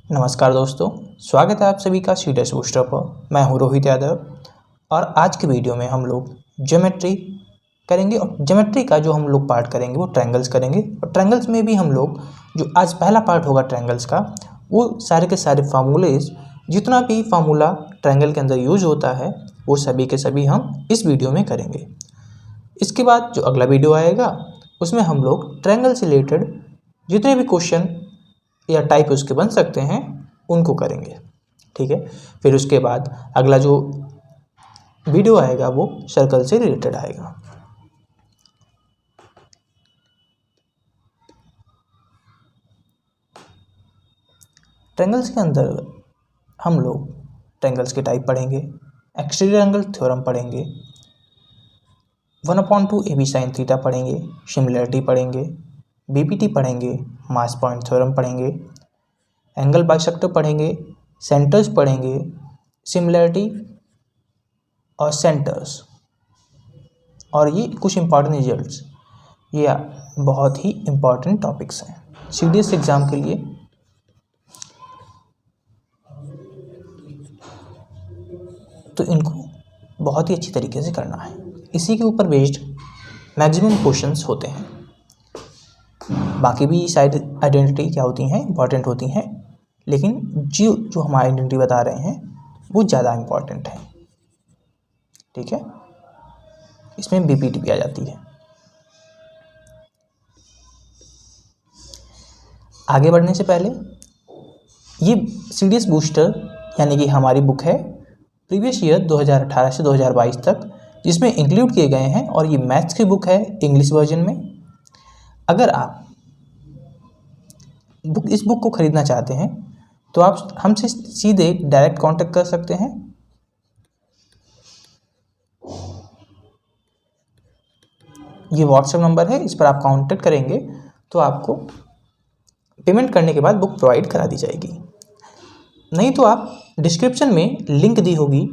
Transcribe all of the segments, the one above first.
नमस्कार दोस्तों, स्वागत है आप सभी का सीडीएस बूस्टर पर। मैं हूं रोहित यादव और आज के वीडियो में हम लोग ज्योमेट्री करेंगे और ज्योमेट्री का जो हम लोग पार्ट करेंगे वो ट्रायंगल्स करेंगे। और ट्रायंगल्स में भी हम लोग जो आज पहला पार्ट होगा ट्रायंगल्स का, वो सारे के सारे फार्मूलेज, जितना भी फार्मूला ट्रायंगल के अंदर यूज होता है वो सभी के सभी हम इस वीडियो में करेंगे। इसके बाद जो अगला वीडियो आएगा उसमें हम लोग ट्रायंगल से रिलेटेड जितने भी क्वेश्चन या टाइप उसके बन सकते हैं उनको करेंगे, ठीक है। फिर उसके बाद अगला जो वीडियो आएगा वो सर्कल से रिलेटेड आएगा। ट्रायंगल्स के अंदर हम लोग ट्रायंगल्स के टाइप पढ़ेंगे, एक्सटीरियर एंगल थ्योरम पढ़ेंगे, 1/2 AB sin थीटा पढ़ेंगे, सिमिलरिटी पढ़ेंगे, बीपीटी पढ़ेंगे, मास पॉइंट थ्योरम पढ़ेंगे, एंगल बाइसेक्टर पढ़ेंगे, सेंटर्स पढ़ेंगे, सिमिलरिटी और सेंटर्स, और ये कुछ इंपॉर्टेंट रिजल्ट्स, ये बहुत ही इंपॉर्टेंट टॉपिक्स हैं सीडीएस एग्जाम के लिए। तो इनको बहुत ही अच्छी तरीके से करना है, इसी के ऊपर बेस्ड मैक्सिमम क्वेश्चंस होते हैं। बाकी भी साइड आइडेंटिटी क्या होती हैं, इंपॉर्टेंट होती हैं, लेकिन जो हम आइडेंटिटी बता रहे हैं वो ज़्यादा इंपॉर्टेंट है, ठीक है। इसमें बीपीटी भी आ जाती है। आगे बढ़ने से पहले ये सीडीएस बूस्टर यानी कि हमारी बुक है प्रीवियस ईयर 2018 से 2022 तक, जिसमें इंक्लूड किए गए हैं, और ये मैथ्स की बुक है इंग्लिश वर्जन में। अगर आप इस बुक को खरीदना चाहते हैं तो आप हमसे सीधे डायरेक्ट कांटेक्ट कर सकते हैं। ये व्हाट्सएप नंबर है, इस पर आप कांटेक्ट करेंगे तो आपको पेमेंट करने के बाद बुक प्रोवाइड करा दी जाएगी। नहीं तो आप डिस्क्रिप्शन में लिंक दी होगी,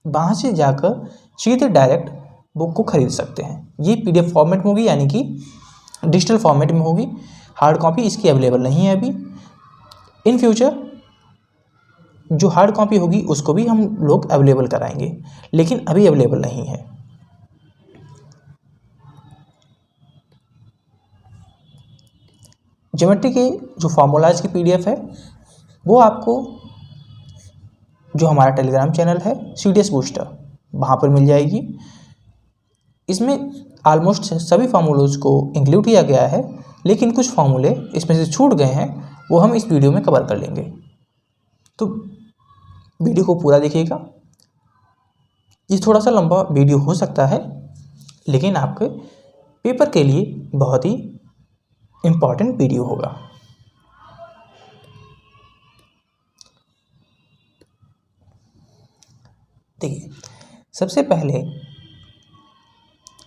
वहाँ से जाकर सीधे डायरेक्ट बुक को खरीद सकते हैं। ये पीडीएफ फॉर्मेट में होगी, यानी कि डिजिटल फॉर्मेट में होगी। हार्ड कॉपी इसकी अवेलेबल नहीं है अभी। इन फ्यूचर जो हार्ड कॉपी होगी उसको भी हम लोग अवेलेबल कराएंगे, लेकिन अभी अवेलेबल नहीं है। ज्योमेट्री के जो फार्मूलाज की पीडीएफ है वो आपको जो हमारा टेलीग्राम चैनल है सीडीएस बूस्टर, वहाँ पर मिल जाएगी। इसमें ऑलमोस्ट सभी फार्मूलोज को इंक्लूड किया गया है, लेकिन कुछ फार्मूले इसमें से छूट गए हैं, वो हम इस वीडियो में कवर कर लेंगे। तो वीडियो को पूरा देखिएगा। ये थोड़ा सा लंबा वीडियो हो सकता है, लेकिन आपके पेपर के लिए बहुत ही इम्पॉर्टेंट वीडियो होगा। देखिए, सबसे पहले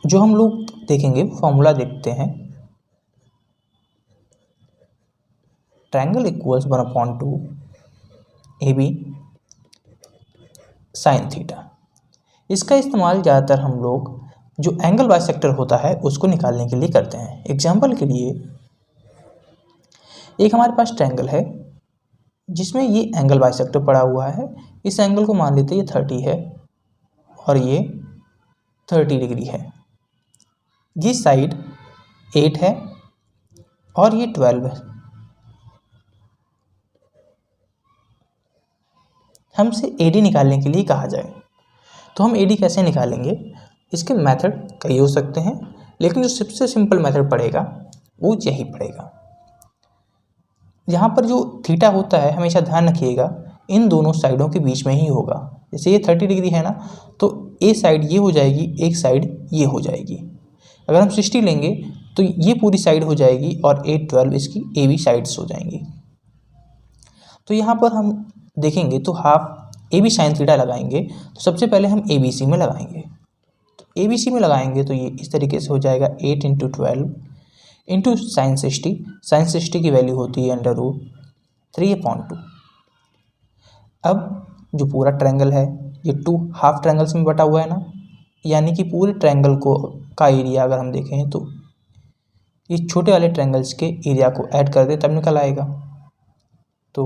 जो हम लोग देखेंगे फॉर्मूला देखते हैं। Triangle equals 1/2 AB sin theta. इसका इस्तेमाल ज़्यादातर हम लोग जो एंगल बाइसेक्टर होता है उसको निकालने के लिए करते हैं। एग्जाम्पल के लिए एक हमारे पास ट्रायंगल है जिसमें ये एंगल बाइसेक्टर पड़ा हुआ है। इस एंगल को मान लेते हैं ये 30 है और ये 30 डिग्री है। ये साइड 8 है और ये 12 है। हमसे AD निकालने के लिए कहा जाए तो हम AD कैसे निकालेंगे? इसके मेथड कई हो सकते हैं, लेकिन जो सबसे सिंपल मेथड पड़ेगा वो यही पड़ेगा। यहाँ पर जो थीटा होता है हमेशा ध्यान रखिएगा इन दोनों साइडों के बीच में ही होगा। जैसे ये 30 डिग्री है ना, तो ए साइड ये हो जाएगी, एक साइड ये हो जाएगी। अगर हम 60 लेंगे तो ये पूरी साइड हो जाएगी और 8, 12 इसकी AB साइड्स हो जाएंगी। तो यहाँ पर हम देखेंगे तो हाफ AB sin थीटा लगाएंगे, तो सबसे पहले हम ABC में लगाएंगे। तो ABC में लगाएंगे तो ये इस तरीके से हो जाएगा 8 × 12 इंटू sin 60। sin 60 की वैल्यू होती है √3/2। अब जो पूरा ट्रायंगल है ये 2 हाफ ट्रायंगल्स में बटा हुआ है ना, यानी कि पूरे ट्रायंगल का एरिया अगर हम देखें तो ये छोटे वाले ट्रायंगल्स के एरिया को ऐड कर दे तब निकल आएगा। तो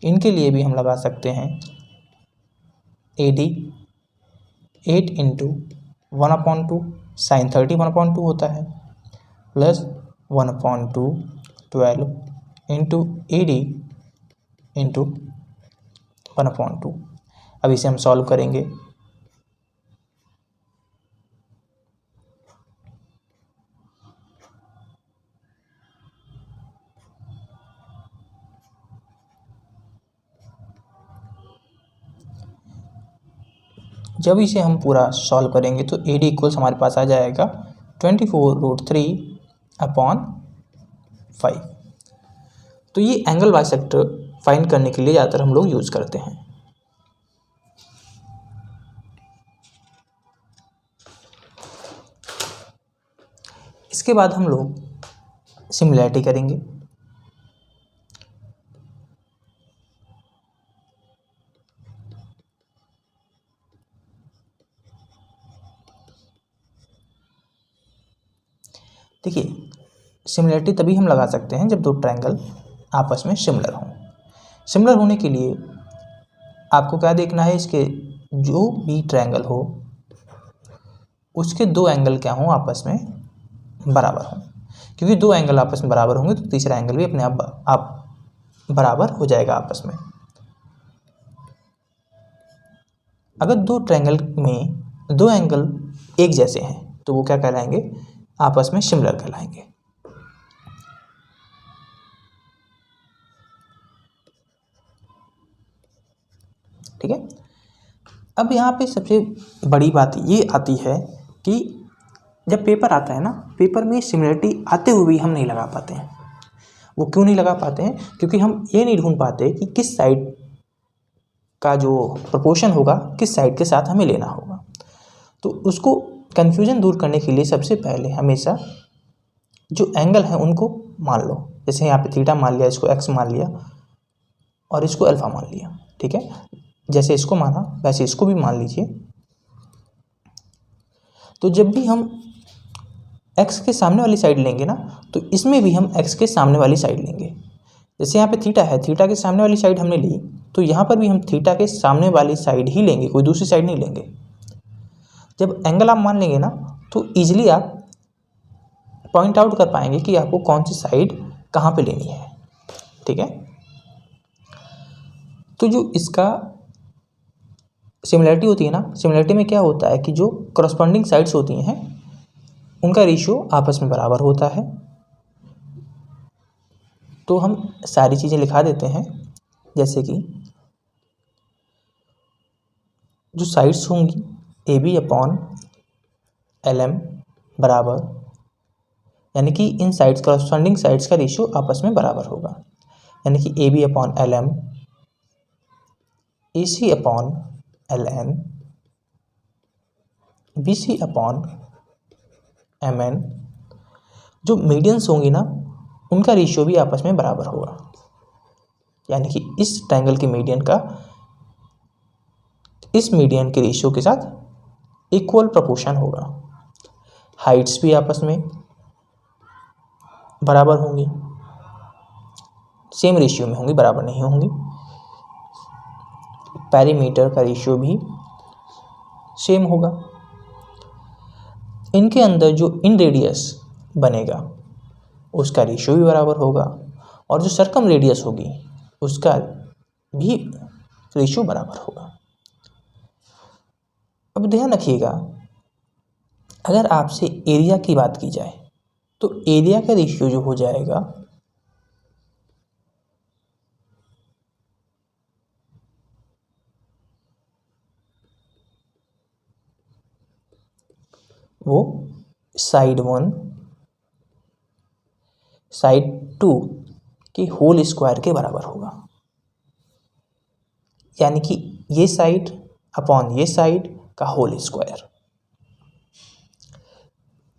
इनके लिए भी हम लगा सकते हैं AD 8 इंटू 1/2 साइन 30 1/2 होता है प्लस 1/2 12 इंटू AD इंटू 1/2। अब इसे हम सॉल्व करेंगे। जब इसे हम पूरा सॉल्व करेंगे तो AD इक्वल्स हमारे पास आ जाएगा 24√3/5। तो ये एंगल बाइसेक्टर फाइंड करने के लिए ज़्यादातर हम लोग यूज़ करते हैं। इसके बाद हम लोग सिमिलैरिटी करेंगे। देखिए, सिमिलैरिटी तभी हम लगा सकते हैं जब दो ट्रायंगल आपस में सिमिलर हों। सिमिलर होने के लिए आपको क्या देखना है, इसके जो भी ट्रायंगल हो उसके दो एंगल क्या हों, आपस में बराबर हों। क्योंकि दो एंगल आपस में बराबर होंगे तो तीसरा एंगल भी अपने आप बराबर हो जाएगा आपस में। अगर दो ट्रायंगल में दो एंगल एक जैसे हैं तो वो क्या कहलाएंगे, आपस में सिमिलर कहलाएंगे। ठीक है। अब यहाँ पे सबसे बड़ी बात ये आती है कि जब पेपर आता है ना, पेपर में सिमिलरिटी आते हुए भी हम नहीं लगा पाते हैं। वो क्यों नहीं लगा पाते हैं? क्योंकि हम ये नहीं ढूंढ पाते कि किस साइड का जो प्रोपोर्शन होगा किस साइड के साथ हमें लेना होगा। तो उसको कन्फ्यूजन दूर करने के लिए सबसे पहले हमेशा जो एंगल है उनको मान लो। जैसे यहाँ पे थीटा मान लिया, इसको एक्स मान लिया और इसको अल्फा मान लिया। ठीक है, जैसे इसको माना वैसे इसको भी मान लीजिए। तो जब भी हम x के सामने वाली साइड लेंगे ना, तो इसमें भी हम x के सामने वाली साइड लेंगे। जैसे यहाँ पे थीटा है, थीटा के सामने वाली साइड हमने ली, तो यहाँ पर भी हम थीटा के सामने वाली साइड ही लेंगे, कोई दूसरी साइड नहीं लेंगे। जब एंगल आप मान लेंगे ना, तो ईजिली आप पॉइंट आउट कर पाएंगे कि आपको कौन सी साइड कहाँ पे लेनी है। ठीक है, तो जो इसका सिमिलरिटी होती है ना, सिमिलरिटी में क्या होता है कि जो करस्पॉन्डिंग साइड्स होती हैं उनका रेशियो आपस में बराबर होता है। तो हम सारी चीज़ें लिखा देते हैं, जैसे कि जो साइड्स होंगी AB/LM बराबर, यानी कि इन साइड्स करस्पॉन्डिंग साइड्स का रेशियो आपस में बराबर होगा। यानी कि AB/LM AC/LN BC/MN। जो मीडियंस होंगी ना, उनका रेशियो भी आपस में बराबर होगा। यानी कि इस ट्रायंगल के मीडियन का इस मीडियन के रेशियो के साथ इक्वल प्रोपोर्शन होगा। हाइट्स भी आपस में बराबर होंगी, सेम रेशियो में होंगी, बराबर नहीं होंगी। पेरीमीटर का रेशियो भी सेम होगा। इनके अंदर जो इन रेडियस बनेगा उसका रेशियो भी बराबर होगा, और जो सर्कम रेडियस होगी उसका भी रेशियो बराबर होगा। अब ध्यान रखिएगा, अगर आपसे एरिया की बात की जाए तो एरिया का रेशियो जो हो जाएगा वो साइड 1 साइड 2 के होल स्क्वायर के बराबर होगा। यानी कि ये साइड अपॉन ये साइड का होल स्क्वायर,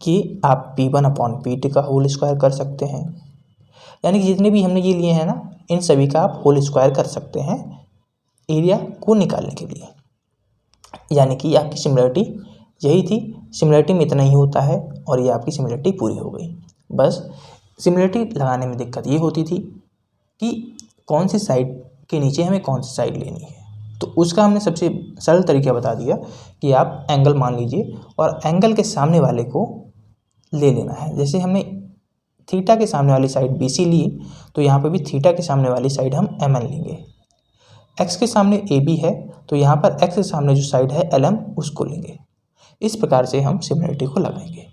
कि आप P1/P2 का होल स्क्वायर कर सकते हैं। यानी कि जितने भी हमने ये लिए हैं ना, इन सभी का आप होल स्क्वायर कर सकते हैं एरिया को निकालने के लिए। यानी कि आपकी सिमिलरिटी यही थी। सिमिलरिटी में इतना ही होता है और ये आपकी सिमिलरिटी पूरी हो गई। बस सिमिलरिटी लगाने में दिक्कत ये होती थी कि कौन सी साइड के नीचे हमें कौन सी साइड लेनी है। तो उसका हमने सबसे सरल तरीका बता दिया कि आप एंगल मान लीजिए और एंगल के सामने वाले को ले लेना है। जैसे हमने थीटा के सामने वाली साइड BC ली, तो यहाँ पे भी थीटा के सामने वाली साइड हम MN लेंगे। एक्स के सामने AB है, तो यहाँ पर एक्स के सामने जो साइड है LM उसको लेंगे। इस प्रकार से हम सिमिलरिटी को लगाएंगे।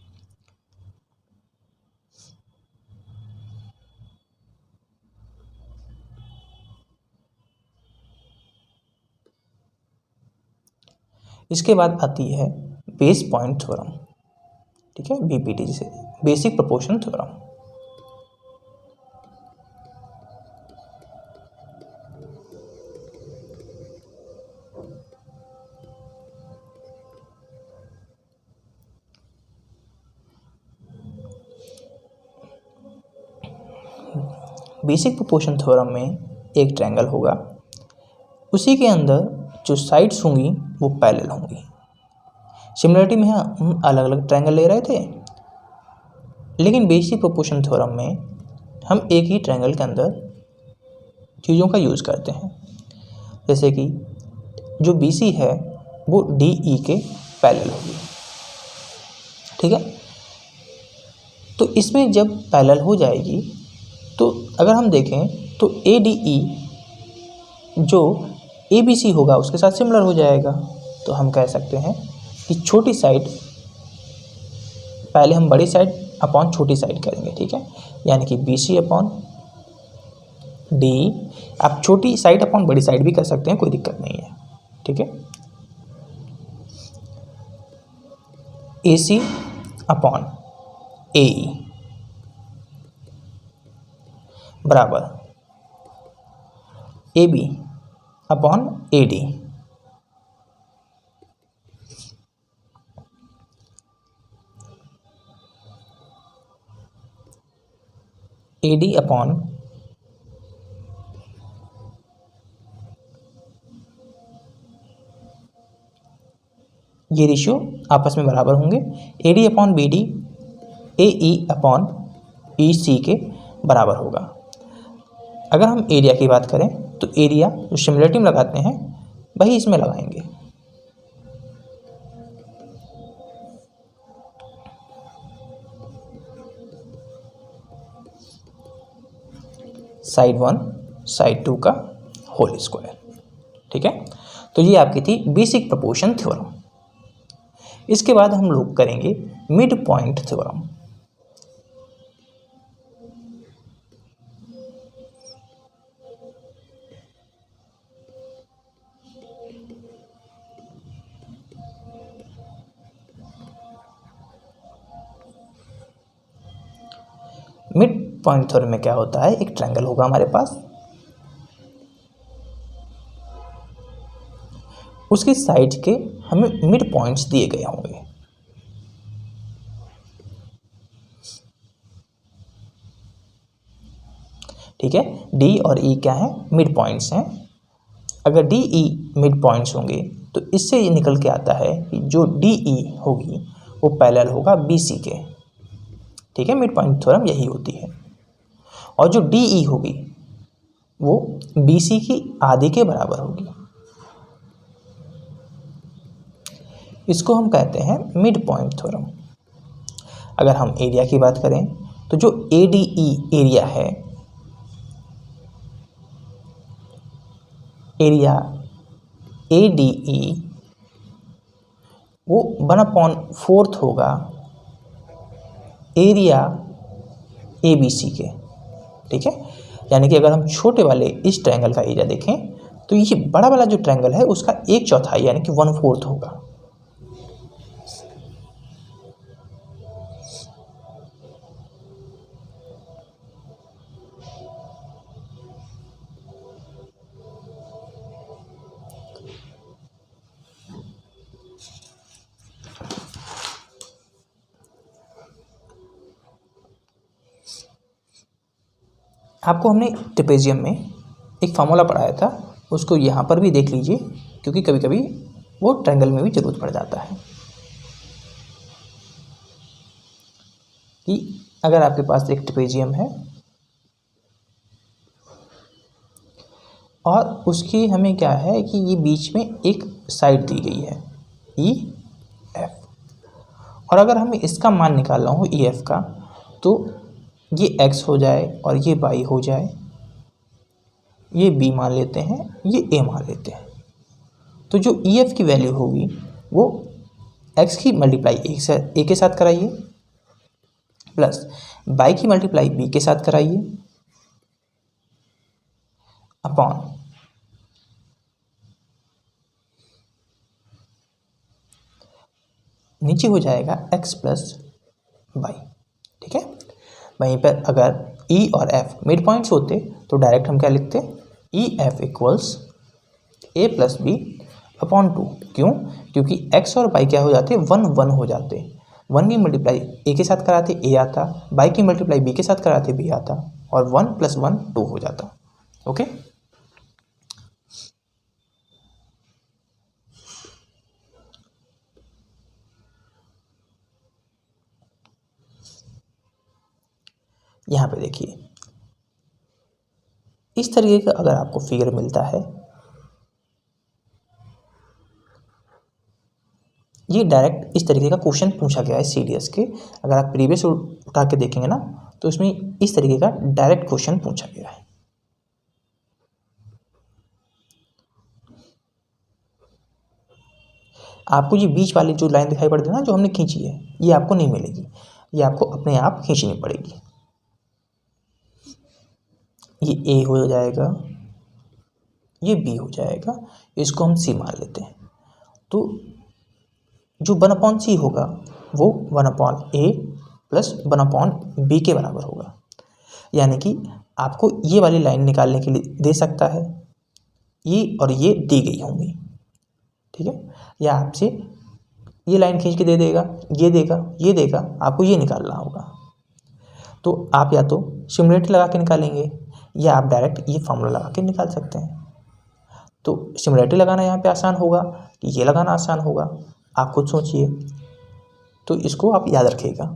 इसके बाद आती है बेस पॉइंट थ्योरम, ठीक है, BPT जिसे basic proportion theorem. Basic proportion theorem में एक ट्रायंगल होगा, उसी के अंदर जो साइड्स होंगी वो पैरेलल होंगी। सिमिलरिटी में हम अलग अलग ट्रायंगल ले रहे थे, लेकिन बेसिक प्रोपोर्शन थ्योरम में हम एक ही ट्रायंगल के अंदर चीज़ों का यूज़ करते हैं। जैसे कि जो BC है वो DE के पैरेलल होगी, ठीक है। तो इसमें जब पैरेलल हो जाएगी तो अगर हम देखें तो ADE जो ABC होगा उसके साथ सिमिलर हो जाएगा। तो हम कह सकते हैं कि छोटी साइड, पहले हम बड़ी साइड अपॉन छोटी साइड करेंगे, ठीक है, यानी कि BC अपॉन DE। आप छोटी साइड अपॉन बड़ी साइड भी कर सकते हैं, कोई दिक्कत नहीं है, ठीक है। AC अपॉन AE बराबर AB upon AD। AD upon ये रेशियो आपस में बराबर होंगे। AD upon BD AE upon EC के बराबर होगा। अगर हम एरिया की बात करें तो एरिया जो सिमिलरिटी में लगाते हैं वही इसमें लगाएंगे। साइड 1 साइड 2 का होल स्क्वायर, ठीक है। तो ये आपकी थी बेसिक प्रोपोर्शन थ्योरम। इसके बाद हम लोग करेंगे mid point theorem. Mid point theorem में क्या होता है, एक ट्रायंगल होगा हमारे पास, उसकी साइड्स के हमें मिड पॉइंट्स दिए गए होंगे। ठीक है, डी और ई क्या है, मिड पॉइंट्स हैं। अगर डी ई मिड पॉइंट्स होंगे तो इससे ये निकल के आता है कि जो डी ई होगी वो पैरेलल होगा बी सी के। ठीक है, मिड पॉइंट थ्योरम यही होती है। और जो डी ई होगी वो बी सी की आधी के बराबर होगी। इसको हम कहते हैं मिड पॉइंट थ्योरम। अगर हम एरिया की बात करें तो जो ए डी ई एरिया है, एरिया ए डी ई वो 1/4 होगा एरिया ए बी सी के। ठीक है, यानी कि अगर हम छोटे वाले इस ट्रायंगल का एरिया देखें तो ये बड़ा वाला जो ट्रायंगल है उसका 1/4 यानी कि 1/4 होगा। आपको हमने ट्रेपेजियम में एक फार्मूला पढ़ाया था, उसको यहाँ पर भी देख लीजिए क्योंकि कभी कभी वो ट्रायंगल में भी ज़रूरत पड़ जाता है। कि अगर आपके पास एक ट्रेपेजियम है और उसकी हमें क्या है कि ये बीच में एक साइड दी गई है ई एफ, और अगर हमें इसका मान निकालना हो ई एफ का, तो ये x हो जाए और ये y हो जाए, ये b मान लेते हैं, ये a मान लेते हैं। तो जो ई एफ की वैल्यू होगी वो x की मल्टीप्लाई a के साथ कराइए प्लस y की मल्टीप्लाई b के साथ कराइए अपॉन नीचे हो जाएगा x प्लस y। ठीक है, वहीं पर अगर e और f मिड पॉइंट्स होते तो डायरेक्ट हम क्या लिखते, E F equals a plus B upon 2। क्यों? क्योंकि x और y क्या हो जाते, 1 1 हो जाते। 1 की मल्टीप्लाई a के साथ कराते a आता, y की मल्टीप्लाई b के साथ कराते b आता, और 1 + 1 2 हो जाता। ओके, यहाँ पे देखिए इस तरीके का अगर आपको फिगर मिलता है, ये डायरेक्ट इस तरीके का क्वेश्चन पूछा गया है सीडीएस के। अगर आप प्रीवियस उठा के देखेंगे ना, तो इसमें इस तरीके का डायरेक्ट क्वेश्चन पूछा गया है। आपको ये बीच वाली जो लाइन दिखाई पड़ती है ना, जो हमने खींची है, ये आपको नहीं मिलेगी, ये आपको अपने आप खींचनी पड़ेगी। ये ए हो जाएगा, ये बी हो जाएगा, इसको हम सी मान लेते हैं। तो जो 1/c होगा वो 1/a प्लस 1/b के बराबर होगा। यानी कि आपको ये वाली लाइन निकालने के लिए दे सकता है, ये और ये दी गई होंगी। ठीक है, या आपसे ये लाइन खींच के दे देगा, ये देगा, ये देगा, आपको ये निकालना होगा। तो आप या तो सिमुलेटर लगा के निकालेंगे, या आप डायरेक्ट ये फार्मूला लगा के निकाल सकते हैं। तो सिमुलेटर लगाना यहाँ पे आसान होगा कि ये लगाना आसान होगा, आप खुद सोचिए। तो इसको आप याद रखिएगा।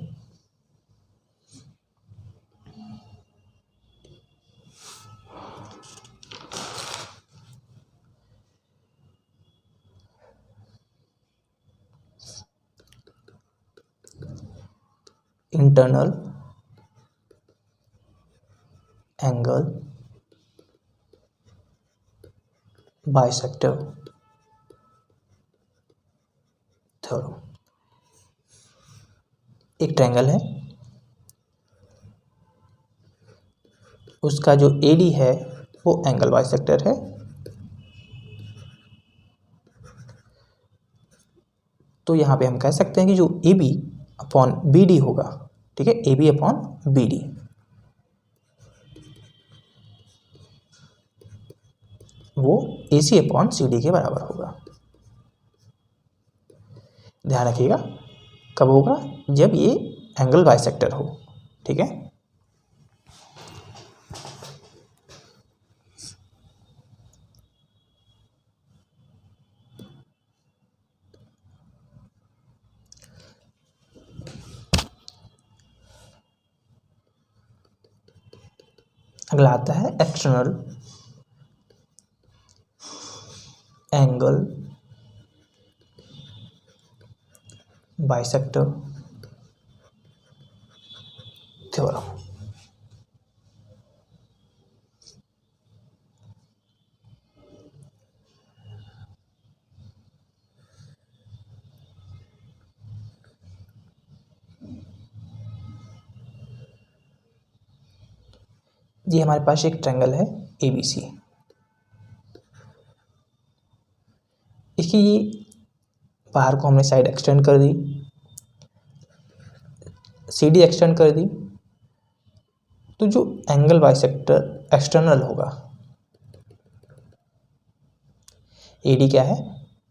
Internal angle bisector theorem. एक ट्रायंगल है, उसका जो एडी है वो एंगल बाइसेक्टर है। तो यहाँ पे हम कह सकते हैं कि जो A B upon B D होगा, ठीक है, A B upon B D, वो A C upon C D के बराबर होगा। ध्यान रखिएगा, कब होगा? जब ये एंगल बाइसेक्टर हो। ठीक है, अगला आता है एक्सटर्नल एंगल बाइसेक्टर थ्योरम। ये हमारे पास एक ट्रायंगल है ए बी सी। इसकी ये बाहर को हमने साइड एक्सटेंड कर दी, सी डी एक्सटेंड कर दी। तो जो एंगल बाइसेक्टर एक्सटर्नल होगा, ए डी क्या है?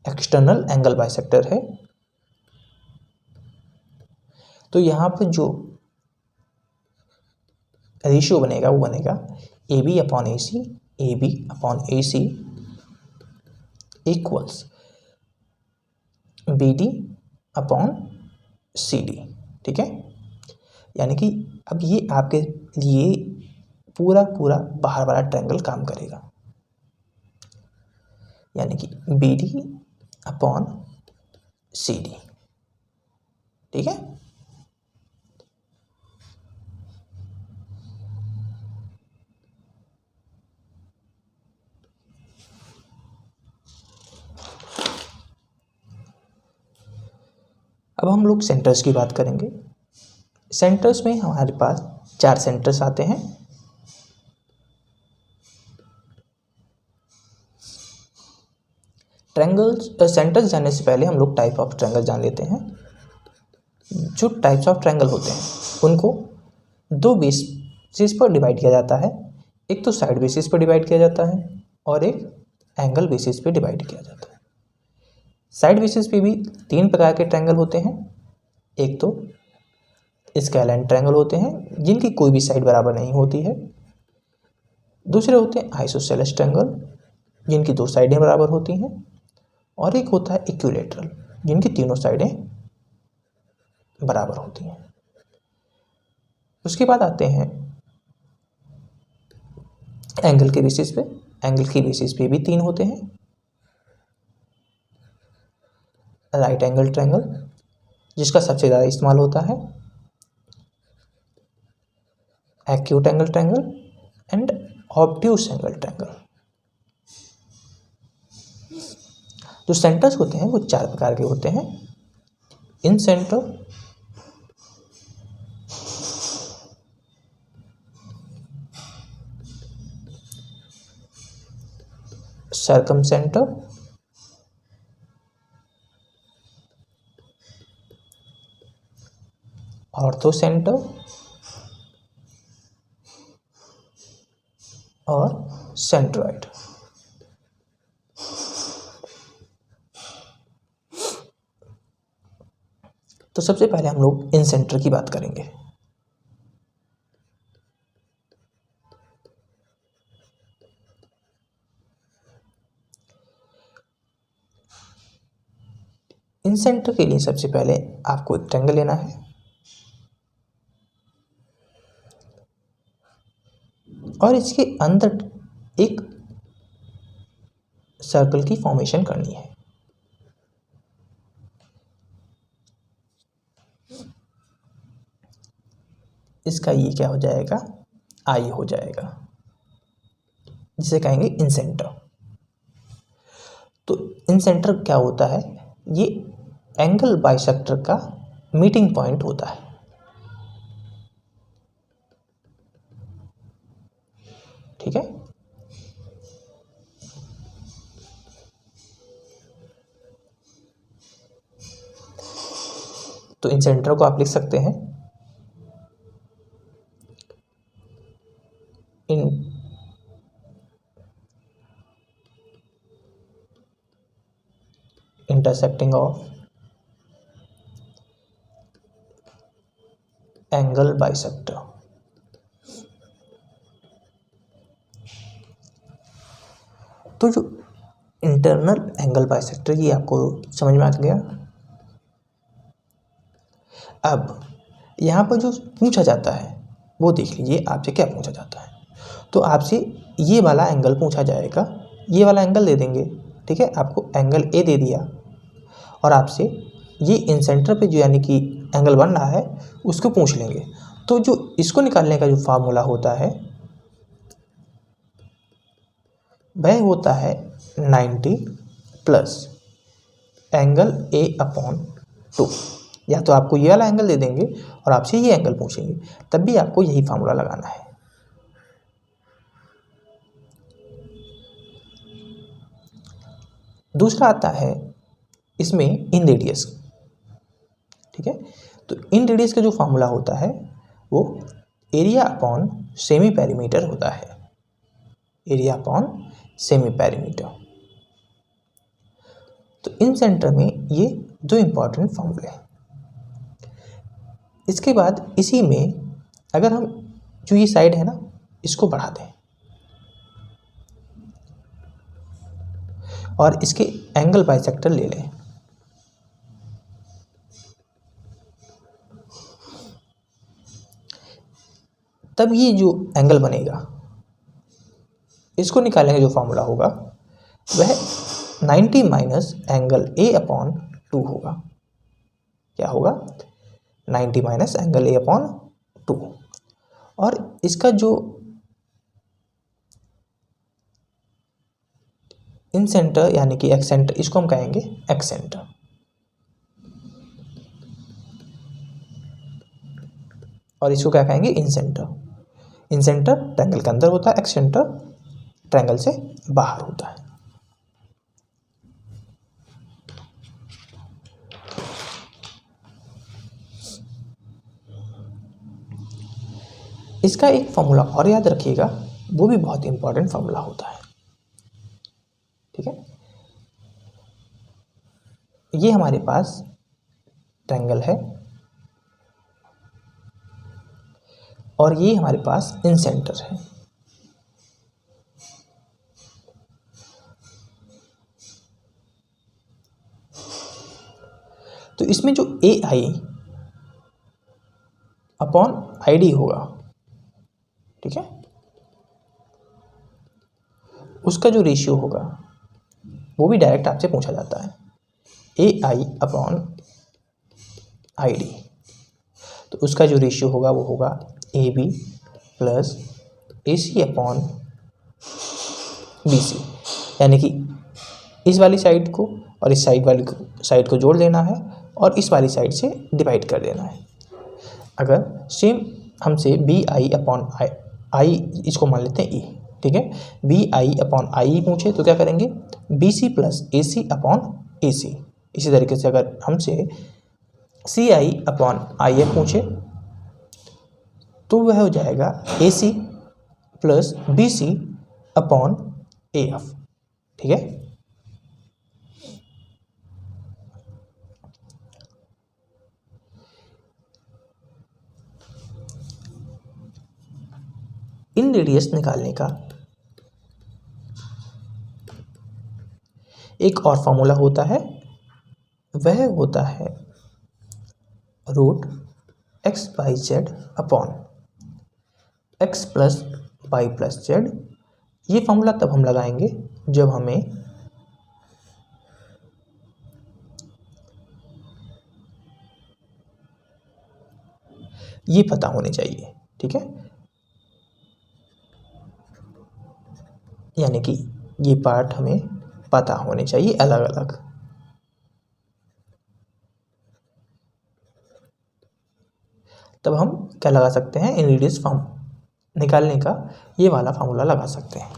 एक्सटर्नल एंगल बाइसेक्टर है। तो यहाँ पर जो रेशियो बनेगा वो बनेगा A B upon A C, A B upon A C equals B D upon C D. ठीक है, यानी कि अब ये आपके लिए पूरा पूरा बाहर वाला ट्रायंगल काम करेगा। यानी कि B D upon C D. ठीक है। अब हम लोग सेंटर्स की बात करेंगे। सेंटर्स में हमारे पास 4 सेंटर्स आते हैं। ट्रायंगल्स सेंटर्स जानने से पहले हम लोग टाइप ऑफ ट्रायंगल जान लेते हैं। जो टाइप्स ऑफ ट्रायंगल होते हैं उनको 2 बेसिस पर डिवाइड किया जाता है। एक तो साइड बेसिस पर डिवाइड किया जाता है और एक एंगल बेसिस पे डिवाइड किया जाता है। साइड बेसिस पे भी 3 प्रकार के ट्रायंगल होते हैं। एक तो स्केलैन ट्रायंगल होते हैं जिनकी कोई भी साइड बराबर नहीं होती है। दूसरे होते हैं आइसोसेलेस ट्रायंगल जिनकी 2 साइडें बराबर होती हैं। और एक होता है इक्विलैटरल जिनकी तीनों साइडें बराबर होती हैं। उसके बाद आते हैं एंगल के बेसिस पे। एंगल के बेसिस पे भी 3 होते हैं। राइट एंगल ट्रायंगल जिसका सबसे ज़्यादा इस्तेमाल होता है, acute angle triangle and obtuse angle triangle. जो सेंटर्स होते हैं वो 4 प्रकार के होते हैं। Incentre, circumcentre, orthocentre और सेंट्रॉइड। तो सबसे पहले हम लोग इन सेंटर की बात करेंगे। इन सेंटर के लिए सबसे पहले आपको एक ट्रायंगल लेना है और इसके अंदर एक सर्कल की फॉर्मेशन करनी है। इसका ये क्या हो जाएगा, आई हो जाएगा, जिसे कहेंगे इन सेंटर। तो इन सेंटर क्या होता है, ये एंगल बाइसेक्टर का मीटिंग पॉइंट होता है। ठीक है। तो इन सेंटर को आप लिख सकते हैं इन इंटरसेक्टिंग ऑफ एंगल बाइसेक्टर। तो जो इंटरनल एंगल बाइसेक्टर, ये आपको समझ में आ गया। अब यहाँ पर जो पूछा जाता है वो देख लीजिए, आपसे क्या पूछा जाता है। तो आपसे ये वाला एंगल पूछा जाएगा, ये वाला एंगल दे देंगे। ठीक है, आपको एंगल ए दे दिया और आपसे ये इन सेंटर पे जो यानी कि एंगल बन रहा है उसको पूछ लेंगे। तो जो इसको निकालने का जो फार्मूला होता है वह होता है 90 प्लस एंगल ए अपॉन 2। या तो आपको ये वाला एंगल दे देंगे और आपसे ये एंगल पूछेंगे, तब भी आपको यही फार्मूला लगाना है। दूसरा आता है इसमें इन रेडियस। ठीक है, तो इन रेडियस का जो फार्मूला होता है वो एरिया अपॉन सेमी पेरीमीटर होता है। Area upon semi perimeter. तो इन सेंटर में ये 2 इंपॉर्टेंट फार्मूले हैं। इसके बाद इसी में अगर हम जो ये साइड है ना इसको बढ़ा दें और इसके एंगल बाइसेक्टर ले लें, तब ये जो एंगल बनेगा इसको निकालने का जो फार्मूला होगा वह 90 माइनस एंगल ए अपॉन 2 होगा। क्या होगा? 90 माइनस एंगल ए अपॉन 2। और इसका जो इन सेंटर यानी कि एक्स सेंटर, इसको हम कहेंगे एक्स सेंटर। और इसको क्या कहेंगे? इन सेंटर। इन सेंटर ट्रायंगल के अंदर होता है, एक्स सेंटर ट्रायंगल से बाहर होता है। इसका एक फॉर्मूला और याद रखिएगा, वो भी बहुत इंपॉर्टेंट फॉर्मूला होता है। ठीक है, ये हमारे पास ट्रायंगल है और ये हमारे पास इन सेंटर है। तो इसमें जो ए आई अपॉन आई डी होगा, ठीक है, उसका जो रेशियो होगा वो भी डायरेक्ट आपसे पूछा जाता है, ए आई अपॉन आई डी। तो उसका जो रेशियो होगा वो होगा A B plus A C upon B C. यानी कि इस वाली साइड को और इस साइड को जोड़ देना है और इस वाली साइड से डिवाइड कर देना है। अगर सेम हमसे बी आई अपॉन आई इसको मान लेते हैं ई, ठीक है, बी आई अपॉन आई पूछे तो क्या करेंगे? B C plus A C upon A सी। इसी तरीके से अगर हमसे सी आई अपॉन आई एफ पूछे तो वह हो जाएगा A C plus B C upon A F. ठीक है, इन रेडियस निकालने का एक और फॉर्मूला होता है, वह होता है root X by Z upon X plus Y plus Z. ये फॉर्मूला तब हम लगाएंगे जब हमें ये पता होने चाहिए। ठीक है, यानी कि ये पार्ट हमें पता होने चाहिए अलग अलग। तब हम क्या लगा सकते हैं? इन रेडियस फॉर्म निकालने का ये वाला फार्मूला लगा सकते हैं।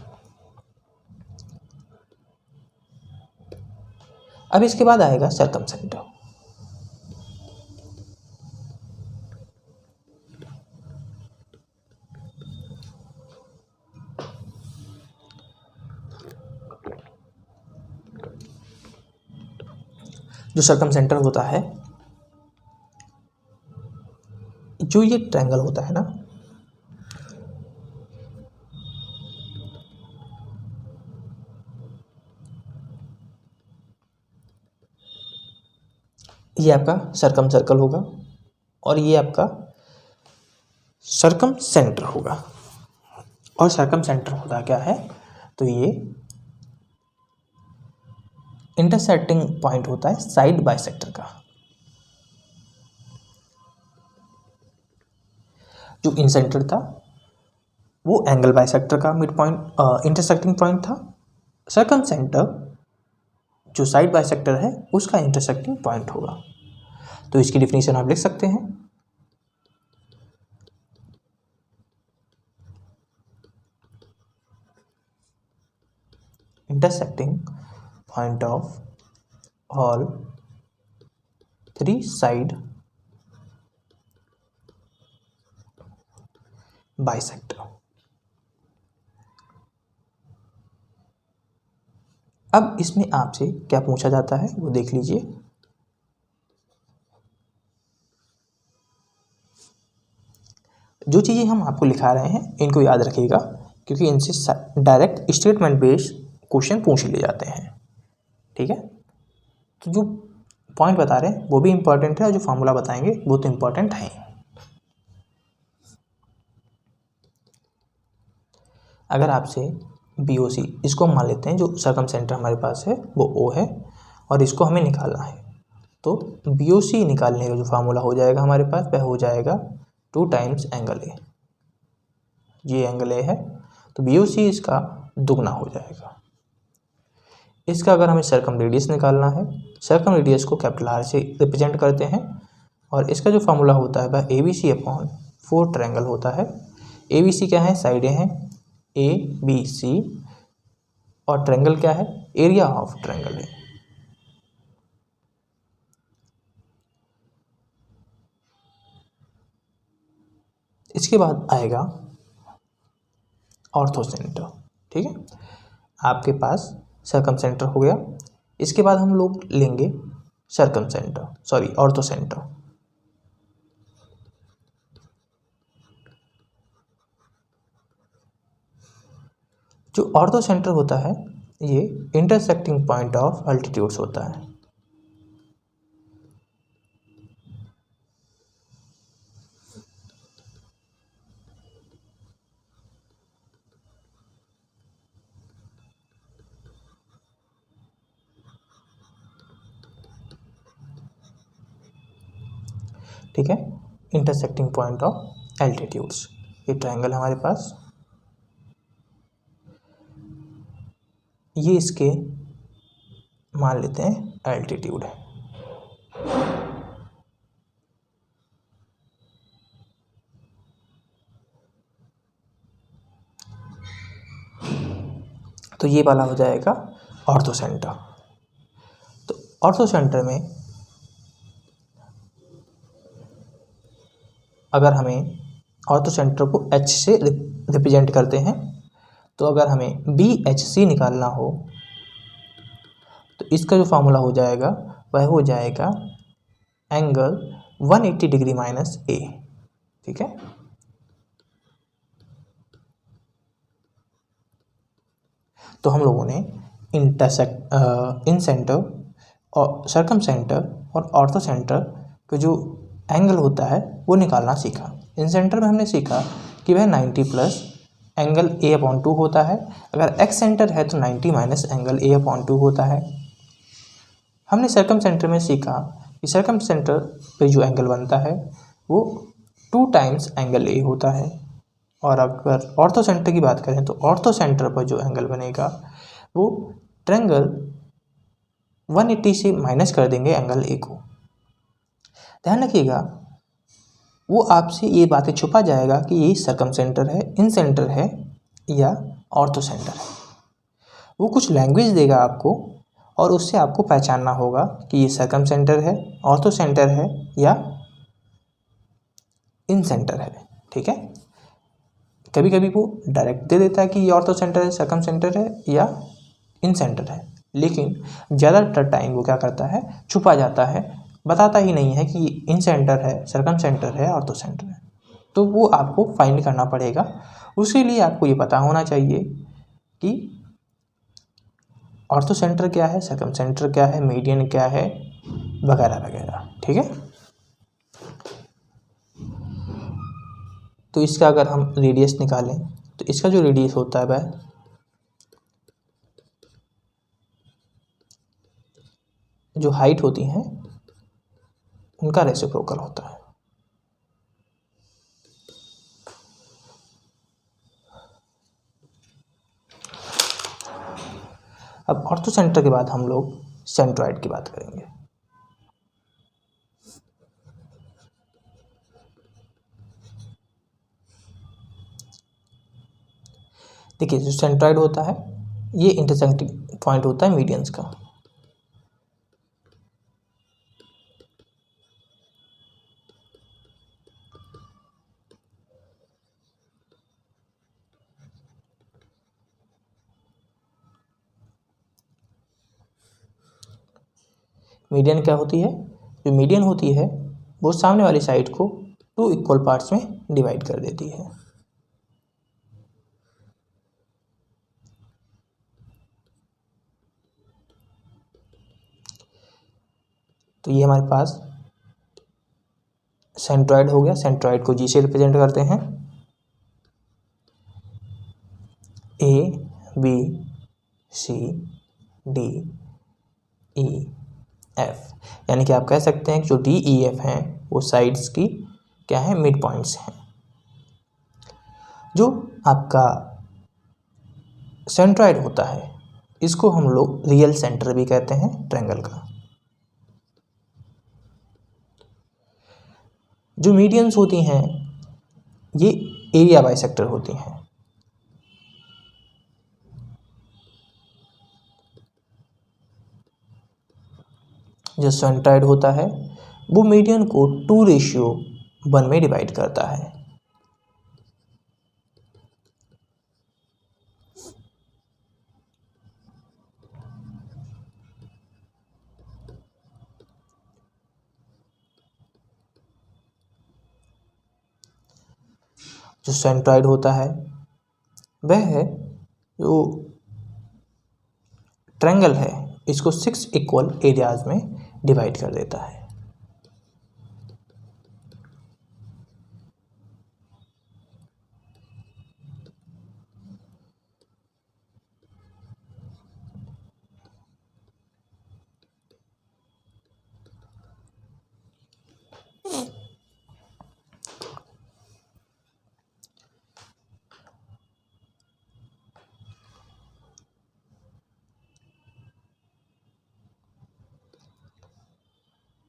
अब इसके बाद आएगा सर्कमसेंटर। जो सर्कमसेंटर होता है, जो ये ट्रायंगल होता है ना, ये आपका सर्कम सर्कल होगा और ये आपका सर्कम सेंटर होगा। और सर्कम सेंटर होता क्या है? तो ये इंटरसेक्टिंग पॉइंट होता है साइड बाइसेक्टर का। जो इन सेंटर था वो एंगल बाइसेक्टर का मिड पॉइंट इंटरसेक्टिंग पॉइंट था। सर्कम सेंटर जो साइड बाइसेक्टर है उसका इंटरसेक्टिंग पॉइंट होगा। तो इसकी डिफिनीशन आप लिख सकते हैं, intersecting point of all three side bisector. अब इसमें आपसे क्या पूछा जाता है वो देख लीजिए। जो चीज़ें हम आपको लिखा रहे हैं इनको याद रखिएगा, क्योंकि इनसे डायरेक्ट स्टेटमेंट बेस्ड क्वेश्चन पूछ लिए जाते हैं। ठीक है, तो जो पॉइंट बता रहे हैं वो भी इंपॉर्टेंट है और जो फॉर्मूला बताएंगे वो तो इंपॉर्टेंट है। अगर आपसे BOC, इसको हम मान लेते हैं जो सर्कम सेंटर हमारे पास है वो O है और इसको हमें निकालना है। तो BOC निकालने का जो फार्मूला हो जाएगा हमारे पास वह हो जाएगा 2 टाइम्स एंगल A। ये एंगल A है तो BOC इसका दुगना हो जाएगा। इसका अगर हमें सर्कम रेडियस निकालना है, सर्कम रेडियस को कैपिटल R से रिप्रेजेंट करते हैं और इसका जो फार्मूला होता है वह ABC/4 ट्रायंगल होता है। ABC क्या है, साइडें हैं ABC और ट्रायंगल क्या है, एरिया ऑफ ट्रायंगल है। इसके बाद आएगा ऑर्थो सेंटर। ठीक है, आपके पास सर्कम सेंटर हो गया। इसके बाद हम लोग लेंगे ऑर्थो सेंटर। जो ऑर्थो सेंटर होता है ये इंटरसेक्टिंग पॉइंट ऑफ अल्टीट्यूड्स होता है। ठीक है, इंटरसेक्टिंग पॉइंट ऑफ एल्टीट्यूड्स, ये ट्रायंगल हमारे पास, ये इसके मान लेते हैं एल्टीट्यूड है। तो ये वाला हो जाएगा ऑर्थो सेंटर। तो ऑर्थो सेंटर में अगर हमें ऑर्थो सेंटर को H से रिप्रेजेंट करते हैं, तो अगर हमें BHC निकालना हो तो इसका जो फार्मूला हो जाएगा वह हो जाएगा एंगल 180 डिग्री माइनस A। ठीक है, तो हम लोगों ने इन सेंटर और सर्कम सेंटर और ऑर्थो सेंटर का जो एंगल होता है वो निकालना सीखा। इन सेंटर में हमने सीखा कि वह 90 प्लस एंगल A/2 होता है। अगर एक्स सेंटर है तो 90 माइनस एंगल A/2 होता है। हमने सर्कम सेंटर में सीखा कि सर्कम सेंटर पे जो एंगल बनता है वो 2 टाइम्स एंगल A होता है। और अगर ऑर्थो सेंटर की बात करें तो ऑर्थो सेंटर पर जो एंगल बनेगा वो ट्रायंगल 180 से माइनस कर देंगे एंगल A को। ध्यान रखिएगा, वो आपसे ये बातें छुपा जाएगा कि ये सर्कम सेंटर है, इन सेंटर है या ऑर्थो सेंटर है। वो कुछ लैंग्वेज देगा आपको और उससे आपको पहचानना होगा कि ये सर्कम सेंटर है, ऑर्थो सेंटर है या इन सेंटर है। ठीक है, कभी कभी वो डायरेक्ट दे देता है कि ये ऑर्थो सेंटर है, सर्कम सेंटर है या इन सेंटर है, लेकिन ज़्यादातर टाइम वो क्या करता है, छुपा जाता है, बताता ही नहीं है कि इन सेंटर है, सर्कम सेंटर है, ऑर्थो सेंटर है। तो वो आपको फाइंड करना पड़ेगा। उसके लिए आपको ये पता होना चाहिए कि ऑर्थो सेंटर क्या है, सर्कम सेंटर क्या है, मीडियन क्या है, वगैरह वगैरह। ठीक है, तो इसका अगर हम रेडियस निकालें तो इसका जो रेडियस होता है वह जो हाइट होती है उनका रेसिप्रोकल होता है। अब ऑर्थो सेंटर के बाद हम लोग सेंट्रॉइड की बात करेंगे। देखिए, जो सेंट्रॉइड होता है ये इंटरसेक्टिंग पॉइंट होता है मीडियंस का। मीडियन क्या होती है, जो मीडियन होती है वो सामने वाली साइड को 2 इक्वल पार्ट्स में डिवाइड कर देती है। तो ये हमारे पास सेंट्रॉइड हो गया। सेंट्रॉइड को G से रिप्रेजेंट करते हैं, A B D E F, यानी कि आप कह सकते हैं कि जो डी ई एफ हैं वो साइड्स की क्या है, मिड पॉइंट्स हैं। जो आपका सेंट्रॉइड होता है इसको हम लोग रियल सेंटर भी कहते हैं ट्रायंगल का। जो मीडियंस होती हैं ये एरिया बाइसेक्टर होती हैं। जो सेंट्रॉइड होता है वो मीडियन को 2:1 में डिवाइड करता है। जो सेंट्रॉइड होता है वह है जो ट्रायंगल है इसको 6 इक्वल एरियाज में डिवाइड कर देता है।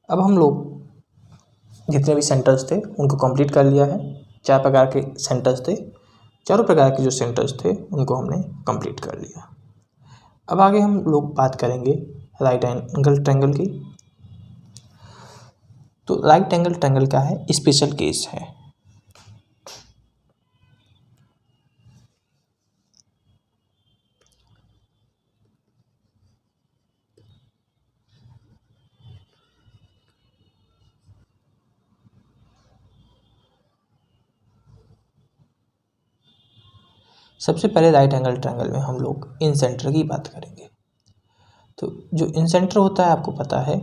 अब हम लोग जितने भी सेंटर्स थे उनको कंप्लीट कर लिया है। 4 प्रकार के सेंटर्स थे, चारों प्रकार के जो सेंटर्स थे उनको हमने कंप्लीट कर लिया। अब आगे हम लोग बात करेंगे राइट एंगल ट्रायंगल की। तो राइट एंगल ट्रायंगल क्या है, स्पेशल केस है। सबसे पहले राइट एंगल ट्रायंगल में हम लोग इन सेंटर की बात करेंगे। तो जो इन सेंटर होता है आपको पता है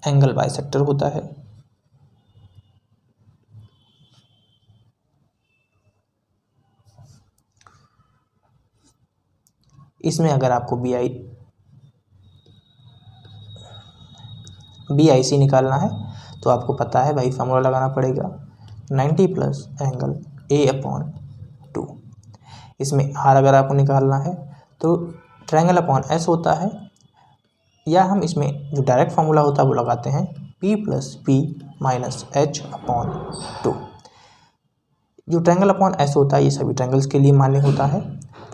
एंगल बाइसेक्टर होता है। इसमें अगर आपको बी आई सी निकालना है तो आपको पता है भाई फॉर्मूला लगाना पड़ेगा 90 प्लस एंगल A/2। इसमें आर अगर आपको निकालना है तो ट्रायंगल अपॉन एस होता है, या हम इसमें जो डायरेक्ट फार्मूला होता है वो लगाते हैं P + P - H/2। जो ट्रायंगल अपॉन एस होता है ये सभी ट्रायंगल्स के लिए मान्य होता है,